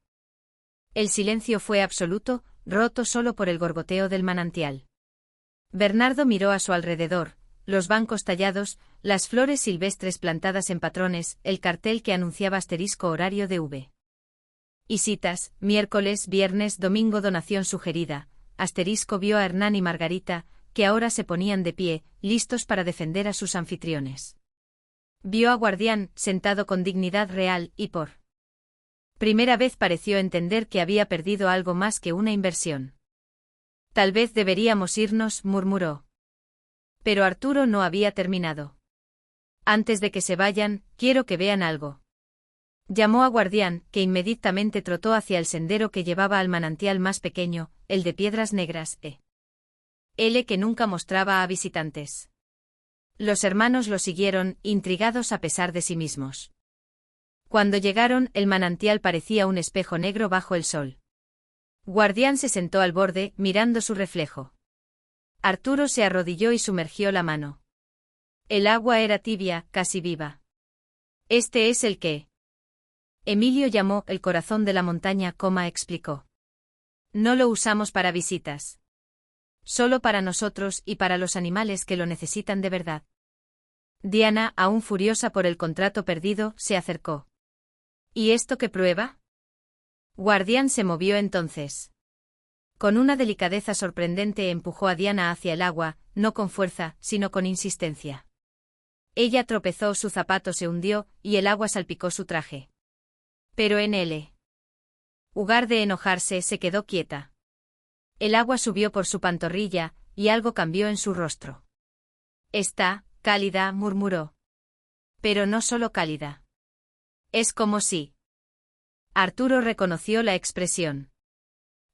El silencio fue absoluto, roto solo por el gorgoteo del manantial. Bernardo miró a su alrededor, los bancos tallados, las flores silvestres plantadas en patrones, el cartel que anunciaba asterisco horario de V. Y citas, miércoles, viernes, domingo donación sugerida, asterisco vio a Hernán y Margarita, que ahora se ponían de pie, listos para defender a sus anfitriones. Vio a Guardián, sentado con dignidad real, y por primera vez pareció entender que había perdido algo más que una inversión. Tal vez deberíamos irnos, murmuró. Pero Arturo no había terminado. Antes de que se vayan, quiero que vean algo. Llamó a Guardián, que inmediatamente trotó hacia el sendero que llevaba al manantial más pequeño, el de piedras negras, L que nunca mostraba a visitantes. Los hermanos lo siguieron, intrigados a pesar de sí mismos. Cuando llegaron, el manantial parecía un espejo negro bajo el sol. Guardián se sentó al borde, mirando su reflejo. Arturo se arrodilló y sumergió la mano. El agua era tibia, casi viva. Este es el que Emilio llamó el corazón de la montaña, explicó. No lo usamos para visitas. Solo para nosotros y para los animales que lo necesitan de verdad. Diana, aún furiosa por el contrato perdido, se acercó. ¿Y esto qué prueba? Guardián se movió entonces. Con una delicadeza sorprendente empujó a Diana hacia el agua, no con fuerza, sino con insistencia. Ella tropezó, su zapato se hundió, y el agua salpicó su traje. Pero en L. lugar de enojarse, se quedó quieta. El agua subió por su pantorrilla, y algo cambió en su rostro. Está cálida, murmuró. Pero no solo cálida. Es como si. Arturo reconoció la expresión.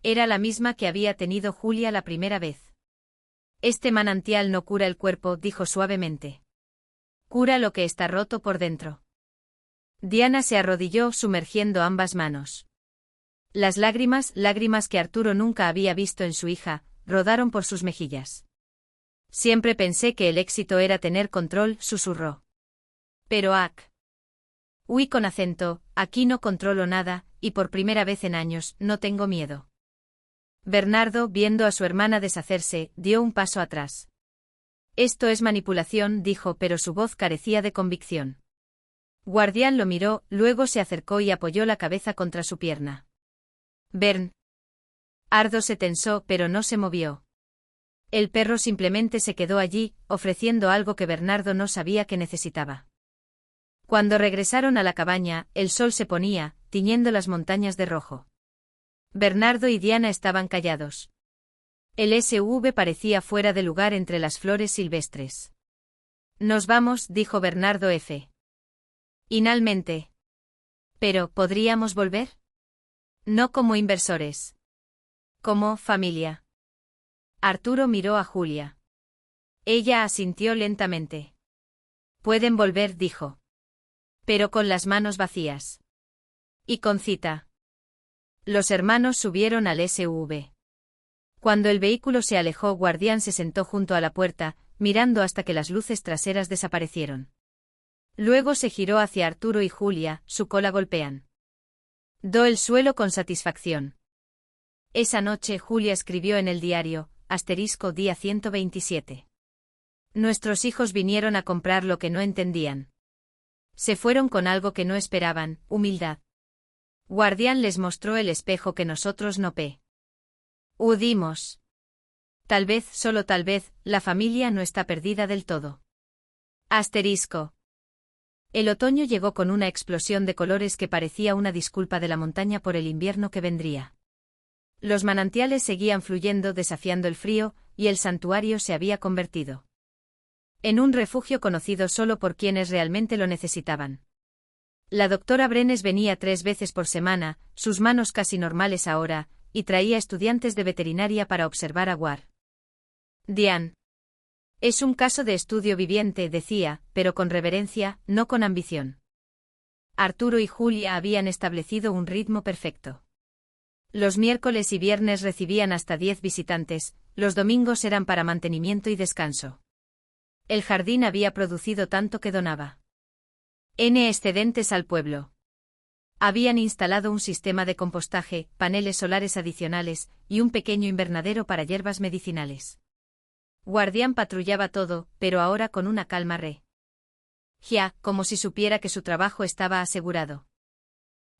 Era la misma que había tenido Julia la primera vez. Este manantial no cura el cuerpo, dijo suavemente. Cura lo que está roto por dentro. Diana se arrodilló, sumergiendo ambas manos. Las lágrimas que Arturo nunca había visto en su hija, rodaron por sus mejillas. Siempre pensé que el éxito era tener control, susurró. Pero Uy, con acento, aquí no controlo nada, y por primera vez en años, no tengo miedo. Bernardo, viendo a su hermana deshacerse, dio un paso atrás. Esto es manipulación, dijo, pero su voz carecía de convicción. Guardián lo miró, luego se acercó y apoyó la cabeza contra su pierna. Ardo se tensó, pero no se movió. El perro simplemente se quedó allí, ofreciendo algo que Bernardo no sabía que necesitaba. Cuando regresaron a la cabaña, el sol se ponía, tiñendo las montañas de rojo. Bernardo y Diana estaban callados. El SUV parecía fuera de lugar entre las flores silvestres. Nos vamos, dijo Bernardo finalmente. Pero, ¿podríamos volver? No como inversores. Como familia. Arturo miró a Julia. Ella asintió lentamente. Pueden volver, dijo. Pero con las manos vacías. Y con cita. Los hermanos subieron al SUV. Cuando el vehículo se alejó, Guardián se sentó junto a la puerta, mirando hasta que las luces traseras desaparecieron. Luego se giró hacia Arturo y Julia, su cola golpean. Do el suelo con satisfacción. Esa noche Julia escribió en el diario, día 127. Nuestros hijos vinieron a comprar lo que no entendían. Se fueron con algo que no esperaban, humildad. Guardián les mostró el espejo que nosotros no dimos. Tal vez, solo tal vez, la familia no está perdida del todo. El otoño llegó con una explosión de colores que parecía una disculpa de la montaña por el invierno que vendría. Los manantiales seguían fluyendo desafiando el frío, y el santuario se había convertido en un refugio conocido solo por quienes realmente lo necesitaban. La doctora Brenes venía 3 veces por semana, sus manos casi normales ahora, y traía estudiantes de veterinaria para observar a Guardián. Es un caso de estudio viviente, decía, pero con reverencia, no con ambición. Arturo y Julia habían establecido un ritmo perfecto. Los miércoles y viernes recibían hasta 10 visitantes, los domingos eran para mantenimiento y descanso. El jardín había producido tanto que donaba excedentes al pueblo. Habían instalado un sistema de compostaje, paneles solares adicionales y un pequeño invernadero para hierbas medicinales. Guardián patrullaba todo, pero ahora con una calma regia, como si supiera que su trabajo estaba asegurado.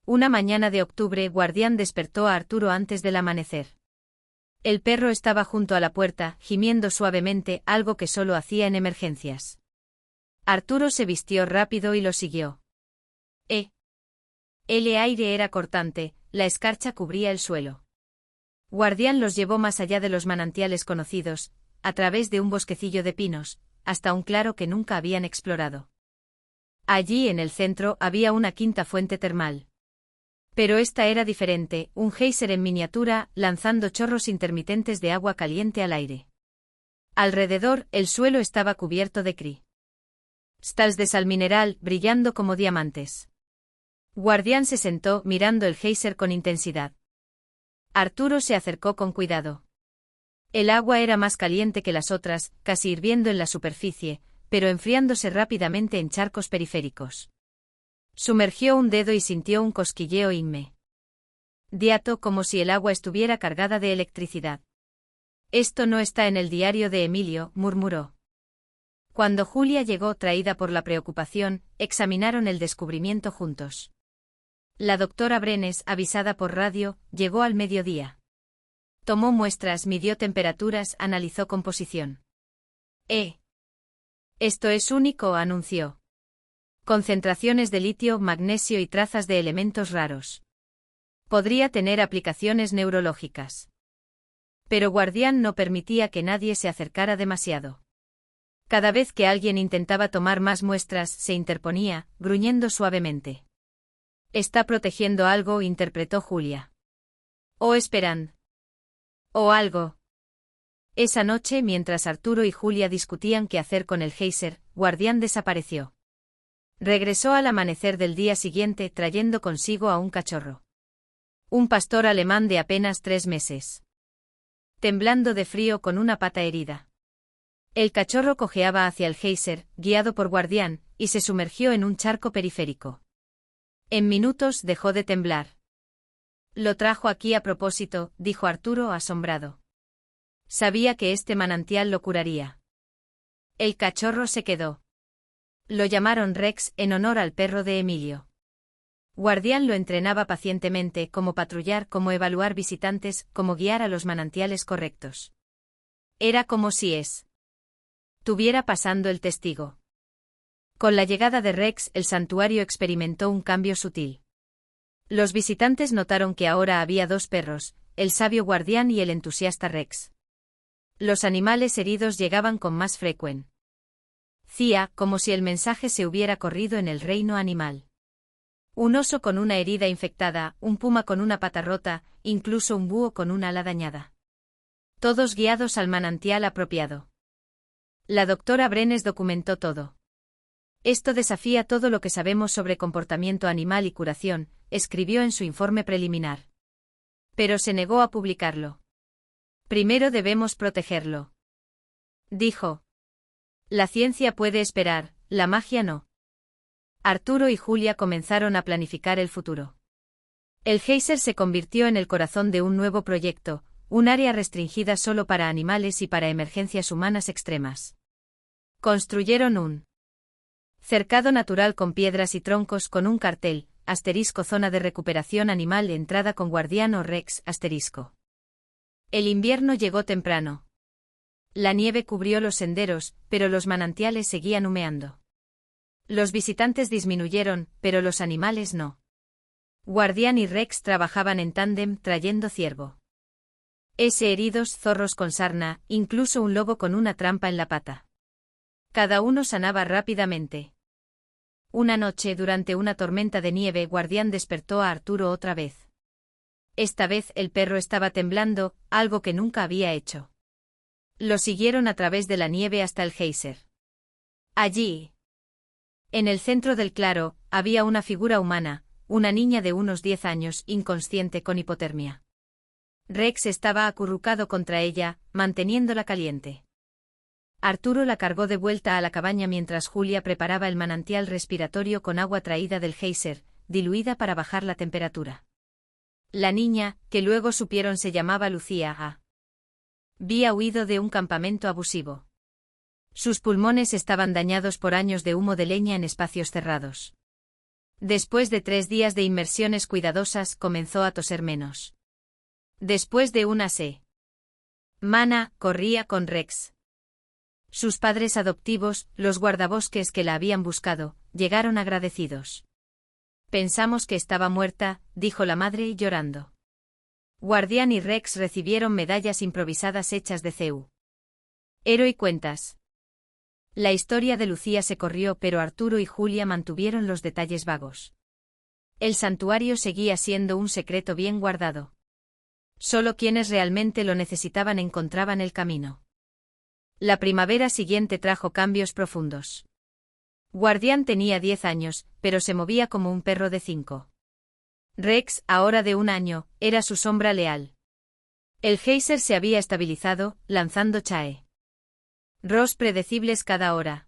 Una mañana de octubre, Guardián despertó a Arturo antes del amanecer. El perro estaba junto a la puerta, gimiendo suavemente, algo que solo hacía en emergencias. Arturo se vistió rápido y lo siguió. El aire era cortante, la escarcha cubría el suelo. Guardián los llevó más allá de los manantiales conocidos, a través de un bosquecillo de pinos, hasta un claro que nunca habían explorado. Allí en el centro había una quinta fuente termal. Pero esta era diferente, un geyser en miniatura, lanzando chorros intermitentes de agua caliente al aire. Alrededor, el suelo estaba cubierto de cristales de sal mineral, brillando como diamantes. Guardián se sentó, mirando el geyser con intensidad. Arturo se acercó con cuidado. El agua era más caliente que las otras, casi hirviendo en la superficie, pero enfriándose rápidamente en charcos periféricos. Sumergió un dedo y sintió un cosquilleo inmediato, como si el agua estuviera cargada de electricidad. Esto no está en el diario de Emilio, murmuró. Cuando Julia llegó traída por la preocupación, examinaron el descubrimiento juntos. La doctora Brenes, avisada por radio, llegó al mediodía. Tomó muestras, midió temperaturas, analizó composición. Esto es único, anunció. Concentraciones de litio, magnesio y trazas de elementos raros. Podría tener aplicaciones neurológicas. Pero Guardián no permitía que nadie se acercara demasiado. Cada vez que alguien intentaba tomar más muestras, se interponía, gruñendo suavemente. Está protegiendo algo, interpretó Julia. O esperan. O algo. Esa noche, mientras Arturo y Julia discutían qué hacer con el geyser, Guardián desapareció. Regresó al amanecer del día siguiente trayendo consigo a un cachorro. Un pastor alemán de apenas 3 meses. Temblando de frío con una pata herida. El cachorro cojeaba hacia el geyser, guiado por Guardián, y se sumergió en un charco periférico. En minutos dejó de temblar. Lo trajo aquí a propósito, dijo Arturo asombrado. Sabía que este manantial lo curaría. El cachorro se quedó. Lo llamaron Rex en honor al perro de Emilio. Guardián lo entrenaba pacientemente, cómo patrullar, cómo evaluar visitantes, cómo guiar a los manantiales correctos. Era como si estuviera pasando el testigo. Con la llegada de Rex, el santuario experimentó un cambio sutil. Los visitantes notaron que ahora había 2 perros, el sabio Guardián y el entusiasta Rex. Los animales heridos llegaban con más frecuencia, como si el mensaje se hubiera corrido en el reino animal. Un oso con una herida infectada, un puma con una pata rota, incluso un búho con una ala dañada. Todos guiados al manantial apropiado. La doctora Brenes documentó todo. Esto desafía todo lo que sabemos sobre comportamiento animal y curación, escribió en su informe preliminar. Pero se negó a publicarlo. Primero debemos protegerlo. Dijo. La ciencia puede esperar, la magia no. Arturo y Julia comenzaron a planificar el futuro. El geyser se convirtió en el corazón de un nuevo proyecto, un área restringida solo para animales y para emergencias humanas extremas. Construyeron un cercado natural con piedras y troncos con un cartel, zona de recuperación animal, entrada con Guardián o Rex, El invierno llegó temprano. La nieve cubrió los senderos, pero los manantiales seguían humeando. Los visitantes disminuyeron, pero los animales no. Guardián y Rex trabajaban en tándem trayendo ciervo. Heridos, zorros con sarna, incluso un lobo con una trampa en la pata. Cada uno sanaba rápidamente. Una noche, durante una tormenta de nieve, Guardián despertó a Arturo otra vez. Esta vez el perro estaba temblando, algo que nunca había hecho. Lo siguieron a través de la nieve hasta el geyser. Allí, en el centro del claro, había una figura humana, una niña de unos 10 años, inconsciente con hipotermia. Rex estaba acurrucado contra ella, manteniéndola caliente. Arturo la cargó de vuelta a la cabaña mientras Julia preparaba el manantial respiratorio con agua traída del geyser, diluida para bajar la temperatura. La niña, que luego supieron se llamaba Lucía, había huido de un campamento abusivo. Sus pulmones estaban dañados por años de humo de leña en espacios cerrados. Después de 3 días de inmersiones cuidadosas, comenzó a toser menos. Después de una semana, corría con Rex. Sus padres adoptivos, los guardabosques que la habían buscado, llegaron agradecidos. Pensamos que estaba muerta, dijo la madre llorando. Guardián y Rex recibieron medallas improvisadas hechas de CEU. Héroe y cuentas. La historia de Lucía se corrió, pero Arturo y Julia mantuvieron los detalles vagos. El santuario seguía siendo un secreto bien guardado. Solo quienes realmente lo necesitaban encontraban el camino. La primavera siguiente trajo cambios profundos. Guardián tenía 10 años, pero se movía como un perro de 5. Rex, ahora de 1 año, era su sombra leal. El geyser se había estabilizado, lanzando chaos predecibles cada hora.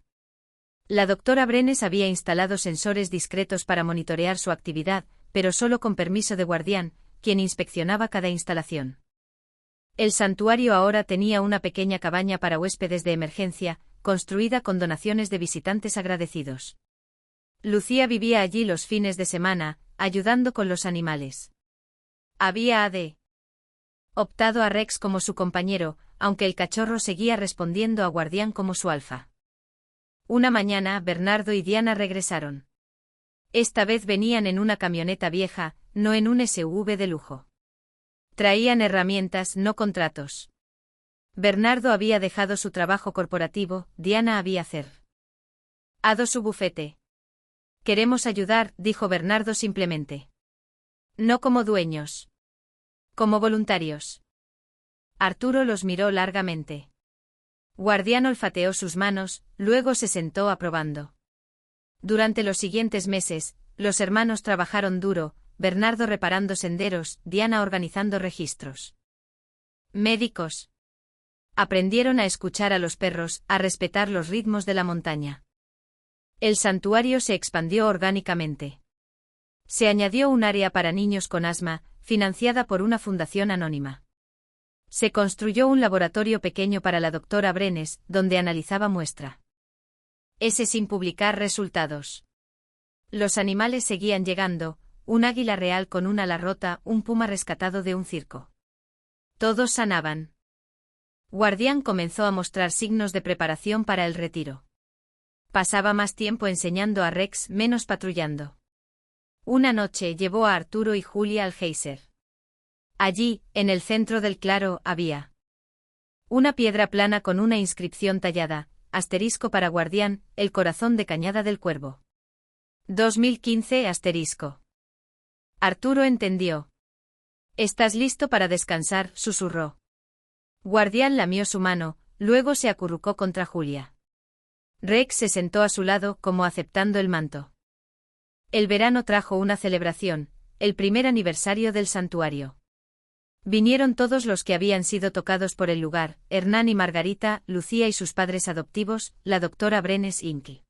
La doctora Brenes había instalado sensores discretos para monitorear su actividad, pero solo con permiso de Guardián, quien inspeccionaba cada instalación. El santuario ahora tenía una pequeña cabaña para huéspedes de emergencia, construida con donaciones de visitantes agradecidos. Lucía vivía allí los fines de semana, ayudando con los animales. Había optado a Rex como su compañero, aunque el cachorro seguía respondiendo a Guardián como su alfa. Una mañana, Bernardo y Diana regresaron. Esta vez venían en una camioneta vieja, no en un SUV de lujo. Traían herramientas, no contratos. Bernardo había dejado su trabajo corporativo, Diana había cerrado su bufete. Queremos ayudar, dijo Bernardo simplemente. No como dueños. Como voluntarios. Arturo los miró largamente. Guardián olfateó sus manos, luego se sentó aprobando. Durante los siguientes meses, los hermanos trabajaron duro, Bernardo reparando senderos, Diana organizando registros médicos. Aprendieron a escuchar a los perros, a respetar los ritmos de la montaña. El santuario se expandió orgánicamente. Se añadió un área para niños con asma, financiada por una fundación anónima. Se construyó un laboratorio pequeño para la doctora Brenes, donde analizaba muestra. Sin publicar resultados. Los animales seguían llegando, un águila real con un ala rota, un puma rescatado de un circo. Todos sanaban. Guardián comenzó a mostrar signos de preparación para el retiro. Pasaba más tiempo enseñando a Rex, menos patrullando. Una noche llevó a Arturo y Julia al geyser. Allí, en el centro del claro, había una piedra plana con una inscripción tallada, asterisco para Guardián, el corazón de Cañada del Cuervo. 2015 asterisco. Arturo entendió. ¿Estás listo para descansar?, susurró. Guardián lamió su mano, luego se acurrucó contra Julia. Rex se sentó a su lado, como aceptando el manto. El verano trajo una celebración, el primer aniversario del santuario. Vinieron todos los que habían sido tocados por el lugar, Hernán y Margarita, Lucía y sus padres adoptivos, la doctora Brenes Inky.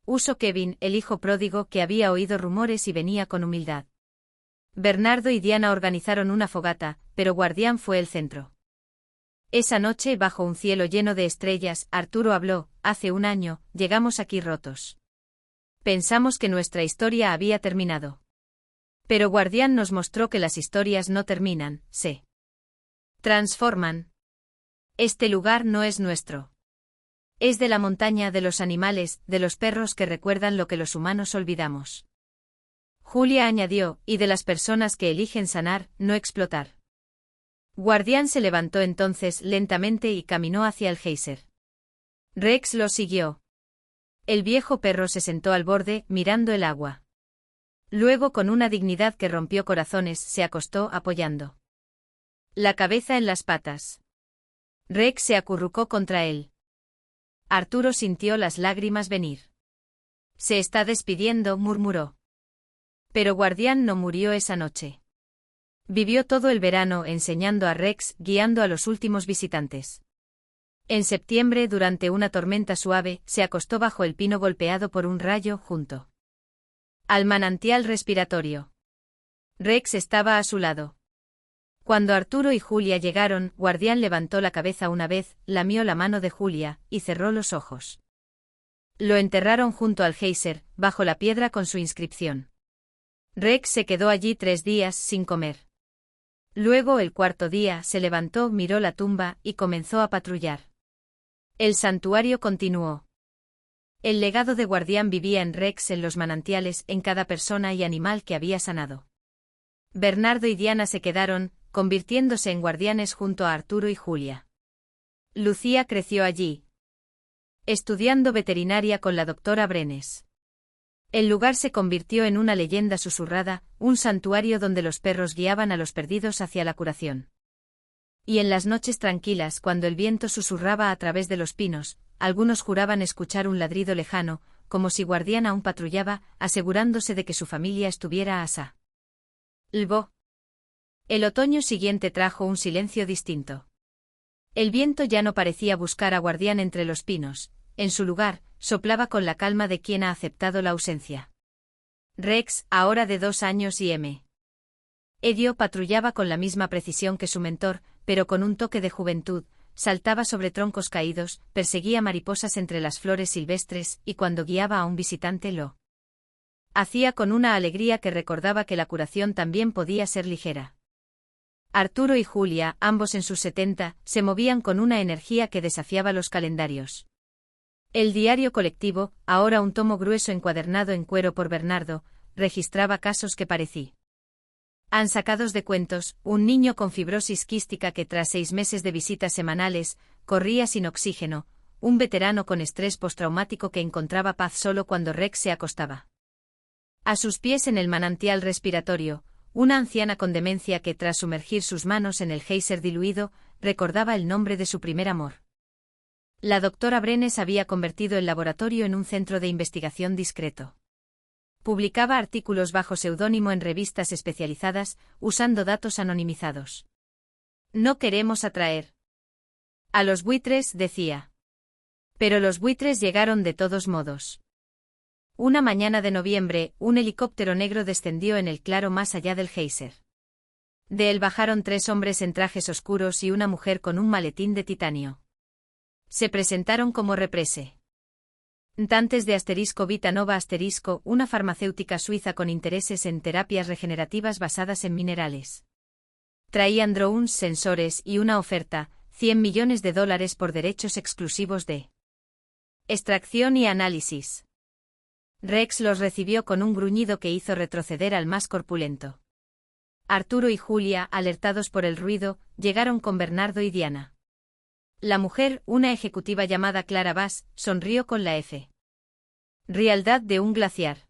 Uso Kevin, el hijo pródigo que había oído rumores y venía con humildad. Bernardo y Diana organizaron una fogata, pero Guardián fue el centro. Esa noche, bajo un cielo lleno de estrellas, Arturo habló: hace 1 año, llegamos aquí rotos. Pensamos que nuestra historia había terminado. Pero Guardián nos mostró que las historias no terminan, se transforman. Este lugar no es nuestro. Es de la montaña, de los animales, de los perros que recuerdan lo que los humanos olvidamos. Julia añadió, y de las personas que eligen sanar, no explotar. Guardián se levantó entonces lentamente y caminó hacia el geyser. Rex lo siguió. El viejo perro se sentó al borde, mirando el agua. Luego, con una dignidad que rompió corazones, se acostó apoyando la cabeza en las patas. Rex se acurrucó contra él. Arturo sintió las lágrimas venir. Se está despidiendo, murmuró. Pero Guardián no murió esa noche. Vivió todo el verano enseñando a Rex, guiando a los últimos visitantes. En septiembre, durante una tormenta suave, se acostó bajo el pino golpeado por un rayo, junto Al manantial respiratorio. Rex estaba a su lado. Cuando Arturo y Julia llegaron, Guardián levantó la cabeza una vez, lamió la mano de Julia, y cerró los ojos. Lo enterraron junto al geyser, bajo la piedra con su inscripción. Rex se quedó allí 3 días sin comer. Luego el cuarto día se levantó, miró la tumba y comenzó a patrullar. El santuario continuó. El legado de Guardián vivía en Rex, en los manantiales, en cada persona y animal que había sanado. Bernardo y Diana se quedaron, convirtiéndose en guardianes junto a Arturo y Julia. Lucía creció allí, estudiando veterinaria con la doctora Brenes. El lugar se convirtió en una leyenda susurrada, un santuario donde los perros guiaban a los perdidos hacia la curación. Y en las noches tranquilas, cuando el viento susurraba a través de los pinos, algunos juraban escuchar un ladrido lejano, como si Guardián aún patrullaba, asegurándose de que su familia estuviera a salvo. El otoño siguiente trajo un silencio distinto. El viento ya no parecía buscar a Guardián entre los pinos, en su lugar, soplaba con la calma de quien ha aceptado la ausencia. Rex, ahora de 2 años y medio, patrullaba con la misma precisión que su mentor, pero con un toque de juventud, saltaba sobre troncos caídos, perseguía mariposas entre las flores silvestres, y cuando guiaba a un visitante lo hacía con una alegría que recordaba que la curación también podía ser ligera. Arturo y Julia, ambos en sus 70, se movían con una energía que desafiaba los calendarios. El diario colectivo, ahora un tomo grueso encuadernado en cuero por Bernardo, registraba casos que parecían sacados de cuentos: un niño con fibrosis quística que tras 6 meses de visitas semanales, corría sin oxígeno, un veterano con estrés postraumático que encontraba paz solo cuando Rex se acostaba a sus pies en el manantial respiratorio, una anciana con demencia que tras sumergir sus manos en el geyser diluido, recordaba el nombre de su primer amor. La doctora Brenes había convertido el laboratorio en un centro de investigación discreto. Publicaba artículos bajo seudónimo en revistas especializadas, usando datos anonimizados. No queremos atraer a los buitres, decía. Pero los buitres llegaron de todos modos. Una mañana de noviembre, un helicóptero negro descendió en el claro más allá del geyser. De él bajaron 3 hombres en trajes oscuros y una mujer con un maletín de titanio. Se presentaron como representantes de Vitanova, una farmacéutica suiza con intereses en terapias regenerativas basadas en minerales. Traían drones, sensores y una oferta: $100 millones por derechos exclusivos de extracción y análisis. Rex los recibió con un gruñido que hizo retroceder al más corpulento. Arturo y Julia, alertados por el ruido, llegaron con Bernardo y Diana. La mujer, una ejecutiva llamada Clara Bass, sonrió con la frialdad de un glaciar.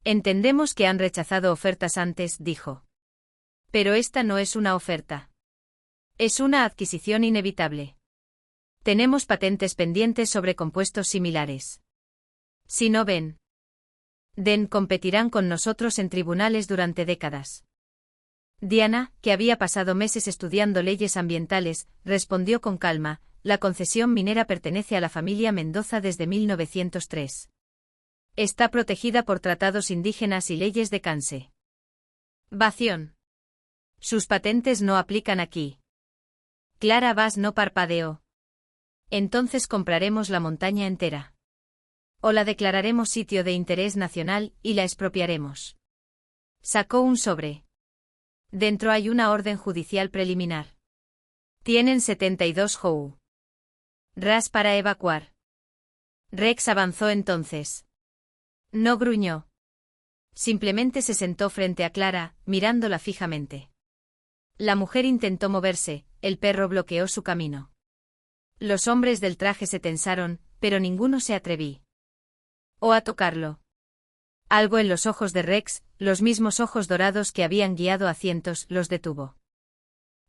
Entendemos que han rechazado ofertas antes, dijo. Pero esta no es una oferta. Es una adquisición inevitable. Tenemos patentes pendientes sobre compuestos similares. Si no competirán con nosotros en tribunales durante décadas. Diana, que había pasado meses estudiando leyes ambientales, respondió con calma: la concesión minera pertenece a la familia Mendoza desde 1903. Está protegida por tratados indígenas y leyes de conservación. Sus patentes no aplican aquí. Clara Bass no parpadeó. Entonces compraremos la montaña entera. O la declararemos sitio de interés nacional y la expropiaremos. Sacó un sobre. Dentro hay una orden judicial preliminar. Tienen 72 horas para evacuar. Rex avanzó entonces. No gruñó. Simplemente se sentó frente a Clara, mirándola fijamente. La mujer intentó moverse, el perro bloqueó su camino. Los hombres del traje se tensaron, pero ninguno se atrevió a tocarlo. Algo en los ojos de Rex, los mismos ojos dorados que habían guiado a cientos, los detuvo.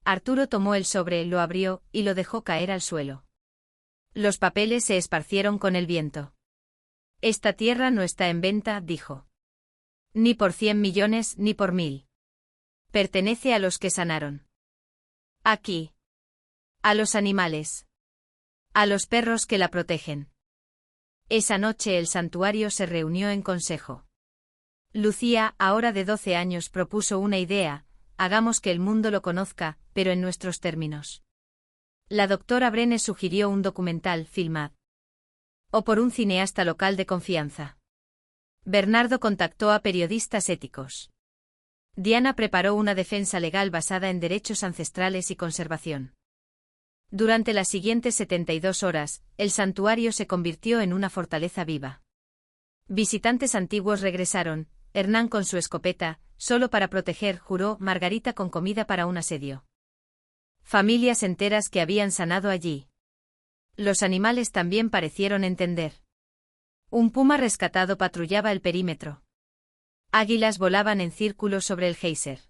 Arturo tomó el sobre, lo abrió, y lo dejó caer al suelo. Los papeles se esparcieron con el viento. Esta tierra no está en venta, dijo. Ni por 100 millones ni por 1000. Pertenece a los que sanaron. Aquí. A los animales. A los perros que la protegen. Esa noche el santuario se reunió en consejo. Lucía, ahora de 12 años, propuso una idea: hagamos que el mundo lo conozca, pero en nuestros términos. La doctora Brenes sugirió un documental, filmad. O por un cineasta local de confianza. Bernardo contactó a periodistas éticos. Diana preparó una defensa legal basada en derechos ancestrales y conservación. Durante las siguientes 72 horas, el santuario se convirtió en una fortaleza viva. Visitantes antiguos regresaron, Hernán con su escopeta, solo para proteger, juró, Margarita con comida para un asedio. Familias enteras que habían sanado allí. Los animales también parecieron entender. Un puma rescatado patrullaba el perímetro. Águilas volaban en círculos sobre el geyser.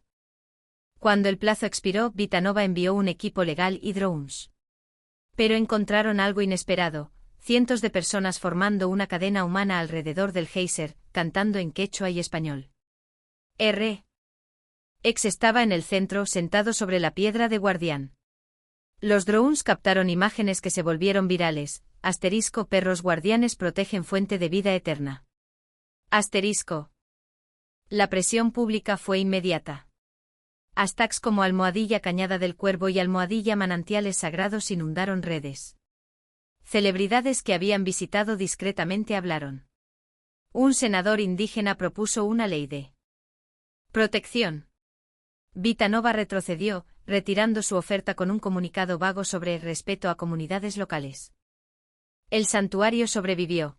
Cuando el plazo expiró, Vitanova envió un equipo legal y drones. Pero encontraron algo inesperado: cientos de personas formando una cadena humana alrededor del geyser, cantando en quechua y español. X estaba en el centro, sentado sobre la piedra de guardián. Los drones captaron imágenes que se volvieron virales. Asterisco: perros guardianes protegen fuente de vida eterna. Asterisco. La presión pública fue inmediata. Hashtags como almohadilla Cañada del Cuervo y almohadilla Manantiales Sagrados inundaron redes. Celebridades que habían visitado discretamente hablaron. Un senador indígena propuso una ley de protección. Vitanova retrocedió, retirando su oferta con un comunicado vago sobre el respeto a comunidades locales. El santuario sobrevivió.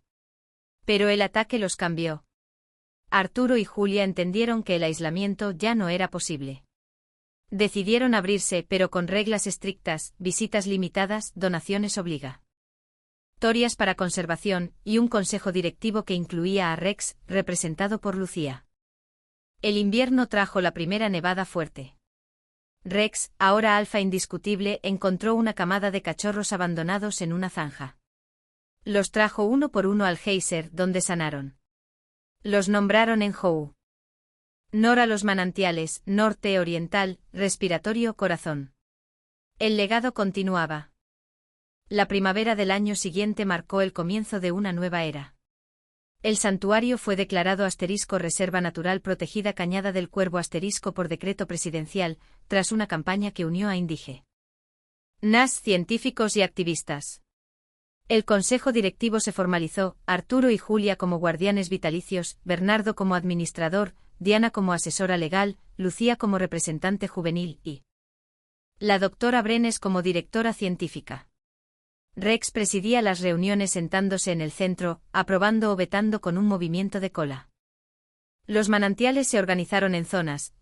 Pero el ataque los cambió. Arturo y Julia entendieron que el aislamiento ya no era posible. Decidieron abrirse, pero con reglas estrictas: visitas limitadas, donaciones obligatorias para conservación, y un consejo directivo que incluía a Rex, representado por Lucía. El invierno trajo la primera nevada fuerte. Rex, ahora alfa indiscutible, encontró una camada de cachorros abandonados en una zanja. Los trajo uno por uno al geyser, donde sanaron. Los nombraron en Hou. Nor a los manantiales, norte oriental, respiratorio, corazón. El legado continuaba. La primavera del año siguiente marcó el comienzo de una nueva era. El santuario fue declarado Reserva Natural Protegida Cañada del Cuervo por decreto presidencial, tras una campaña que unió a indígenas, científicos y activistas. El consejo directivo se formalizó: Arturo y Julia como guardianes vitalicios, Bernardo como administrador, Diana como asesora legal, Lucía como representante juvenil y la doctora Brenes como directora científica. Rex presidía las reuniones sentándose en el centro, aprobando o vetando con un movimiento de cola. Los manantiales se organizaron en zonas: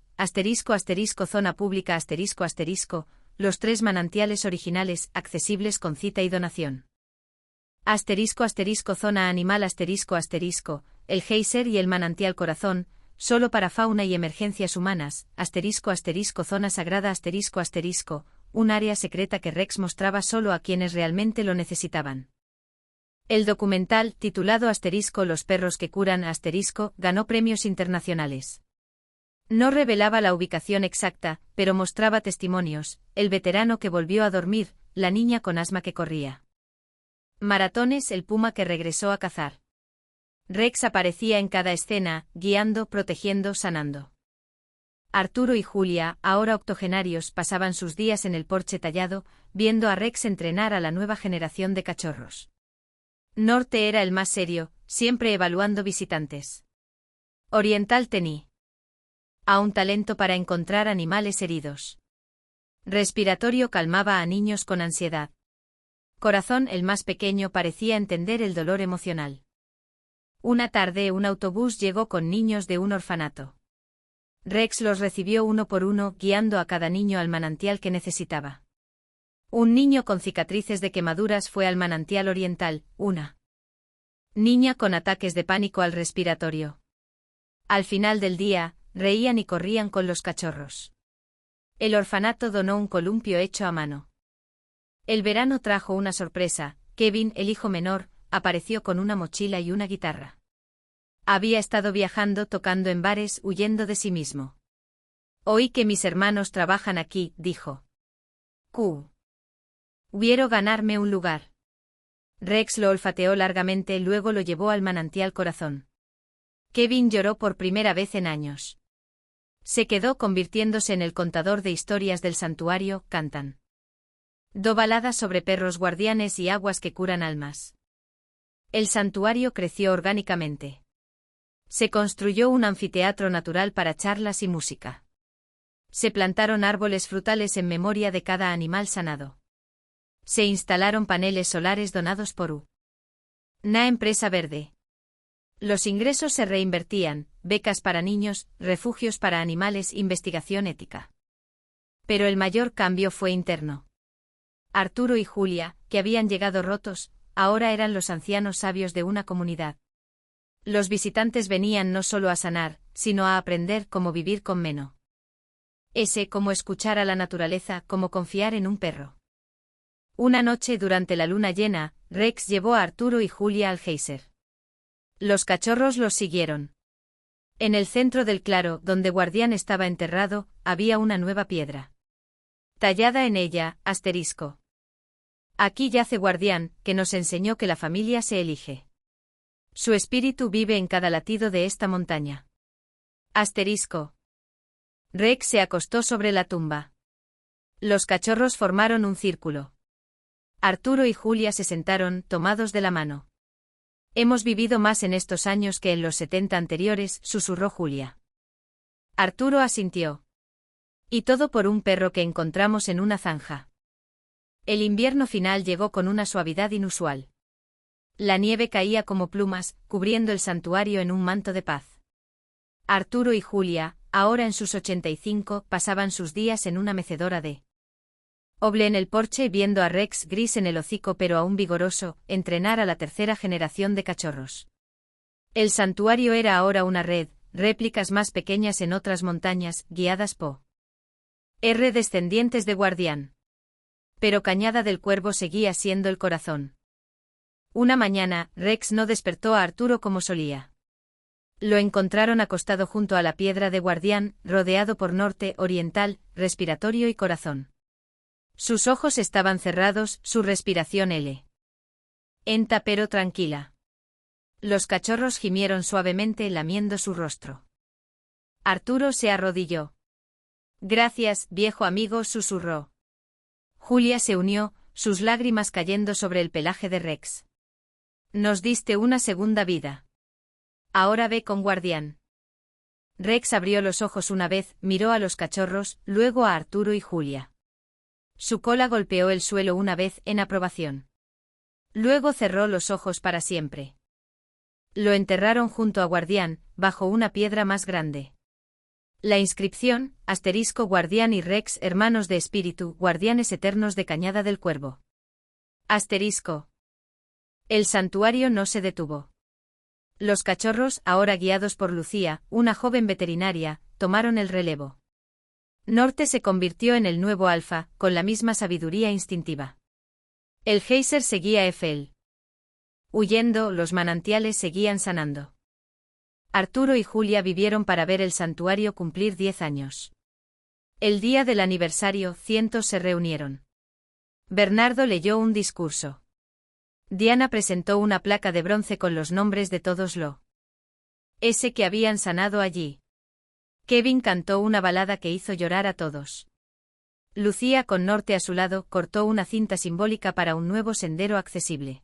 zona pública los 3 manantiales originales, accesibles con cita y donación. Zona animal el geyser y el manantial corazón, solo para fauna y emergencias humanas, zona sagrada un área secreta que Rex mostraba solo a quienes realmente lo necesitaban. El documental, titulado Los perros que curan ganó premios internacionales. No revelaba la ubicación exacta, pero mostraba testimonios: el veterano que volvió a dormir, la niña con asma que corría maratones, el puma que regresó a cazar. Rex aparecía en cada escena, guiando, protegiendo, sanando. Arturo y Julia, ahora octogenarios, pasaban sus días en el porche tallado, viendo a Rex entrenar a la nueva generación de cachorros. Norte era el más serio, siempre evaluando visitantes. Oriental tenía a un talento para encontrar animales heridos. Respiratorio calmaba a niños con ansiedad. Corazón, el más pequeño, parecía entender el dolor emocional. Una tarde un autobús llegó con niños de un orfanato. Rex los recibió uno por uno, guiando a cada niño al manantial que necesitaba. Un niño con cicatrices de quemaduras fue al manantial oriental, una niña con ataques de pánico al respiratorio. Al final del día, reían y corrían con los cachorros. El orfanato donó un columpio hecho a mano. El verano trajo una sorpresa: Kevin, el hijo menor, apareció con una mochila y una guitarra. Había estado viajando, tocando en bares, huyendo de sí mismo. Oí que mis hermanos trabajan aquí, dijo. Quiero ganarme un lugar. Rex lo olfateó largamente, luego lo llevó al manantial corazón. Kevin lloró por primera vez en años. Se quedó convirtiéndose en el contador de historias del santuario, cantan. Do baladas sobre perros guardianes y aguas que curan almas. El santuario creció orgánicamente. Se construyó un anfiteatro natural para charlas y música. Se plantaron árboles frutales en memoria de cada animal sanado. Se instalaron paneles solares donados por una empresa verde. Los ingresos se reinvertían, becas para niños, refugios para animales, investigación ética. Pero el mayor cambio fue interno. Arturo y Julia, que habían llegado rotos, ahora eran los ancianos sabios de una comunidad. Los visitantes venían no solo a sanar, sino a aprender cómo vivir con menos. Como escuchar a la naturaleza, como confiar en un perro. Una noche durante la luna llena, Rex llevó a Arturo y Julia al geyser. Los cachorros los siguieron. En el centro del claro, donde Guardián estaba enterrado, había una nueva piedra. Tallada en ella, asterisco. Aquí yace Guardián, que nos enseñó que la familia se elige. Su espíritu vive en cada latido de esta montaña. Asterisco. Rex se acostó sobre la tumba. Los cachorros formaron un círculo. Arturo y Julia se sentaron, tomados de la mano. Hemos vivido más en estos años que en los 70 anteriores, susurró Julia. Arturo asintió. Y todo por un perro que encontramos en una zanja. El invierno final llegó con una suavidad inusual. La nieve caía como plumas, cubriendo el santuario en un manto de paz. Arturo y Julia, ahora en sus 85, pasaban sus días en una mecedora de oble en el porche viendo a Rex, gris en el hocico pero aún vigoroso, entrenar a la tercera generación de cachorros. El santuario era ahora una red, réplicas más pequeñas en otras montañas, guiadas por descendientes de Guardián. Pero Cañada del Cuervo seguía siendo el corazón. Una mañana, Rex no despertó a Arturo como solía. Lo encontraron acostado junto a la piedra de Guardián, rodeado por norte, oriental, respiratorio y corazón. Sus ojos estaban cerrados, su respiración lenta pero tranquila. Los cachorros gimieron suavemente lamiendo su rostro. Arturo se arrodilló. Gracias, viejo amigo, susurró. Julia se unió, sus lágrimas cayendo sobre el pelaje de Rex. Nos diste una segunda vida. Ahora ve con Guardián. Rex abrió los ojos una vez, miró a los cachorros, luego a Arturo y Julia. Su cola golpeó el suelo una vez, en aprobación. Luego cerró los ojos para siempre. Lo enterraron junto a Guardián, bajo una piedra más grande. La inscripción, asterisco Guardián y Rex, hermanos de espíritu, guardianes eternos de Cañada del Cuervo. Asterisco. El santuario no se detuvo. Los cachorros, ahora guiados por Lucía, una joven veterinaria, tomaron el relevo. Norte se convirtió en el nuevo alfa, con la misma sabiduría instintiva. El geyser seguía Eiffel. Huyendo, los manantiales seguían sanando. Arturo y Julia vivieron para ver el santuario cumplir 10 años. El día del aniversario, cientos se reunieron. Bernardo leyó un discurso. Diana presentó una placa de bronce con los nombres de todos los que habían sanado allí. Kevin cantó una balada que hizo llorar a todos. Lucía, con Norte a su lado, cortó una cinta simbólica para un nuevo sendero accesible.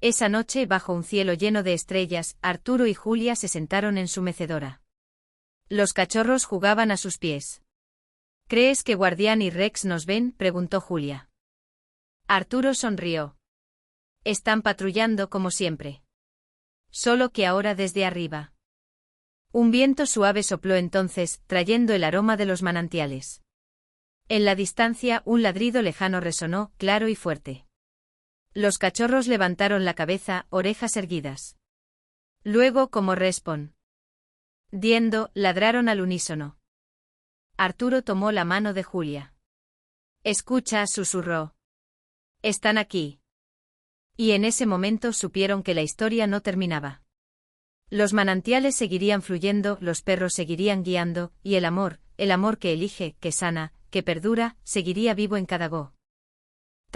Esa noche, bajo un cielo lleno de estrellas, Arturo y Julia se sentaron en su mecedora. Los cachorros jugaban a sus pies. ¿Crees que Guardián y Rex nos ven?, preguntó Julia. Arturo sonrió. Están patrullando como siempre. Solo que ahora desde arriba. Un viento suave sopló entonces, trayendo el aroma de los manantiales. En la distancia, un ladrido lejano resonó, claro y fuerte. Los cachorros levantaron la cabeza, orejas erguidas. Luego, como respondiendo, ladraron al unísono. Arturo tomó la mano de Julia. Escucha, susurró. Están aquí. Y en ese momento supieron que la historia no terminaba. Los manantiales seguirían fluyendo, los perros seguirían guiando, y el amor que elige, que sana, que perdura, seguiría vivo en cada gota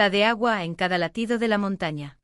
de agua, en cada latido de la montaña.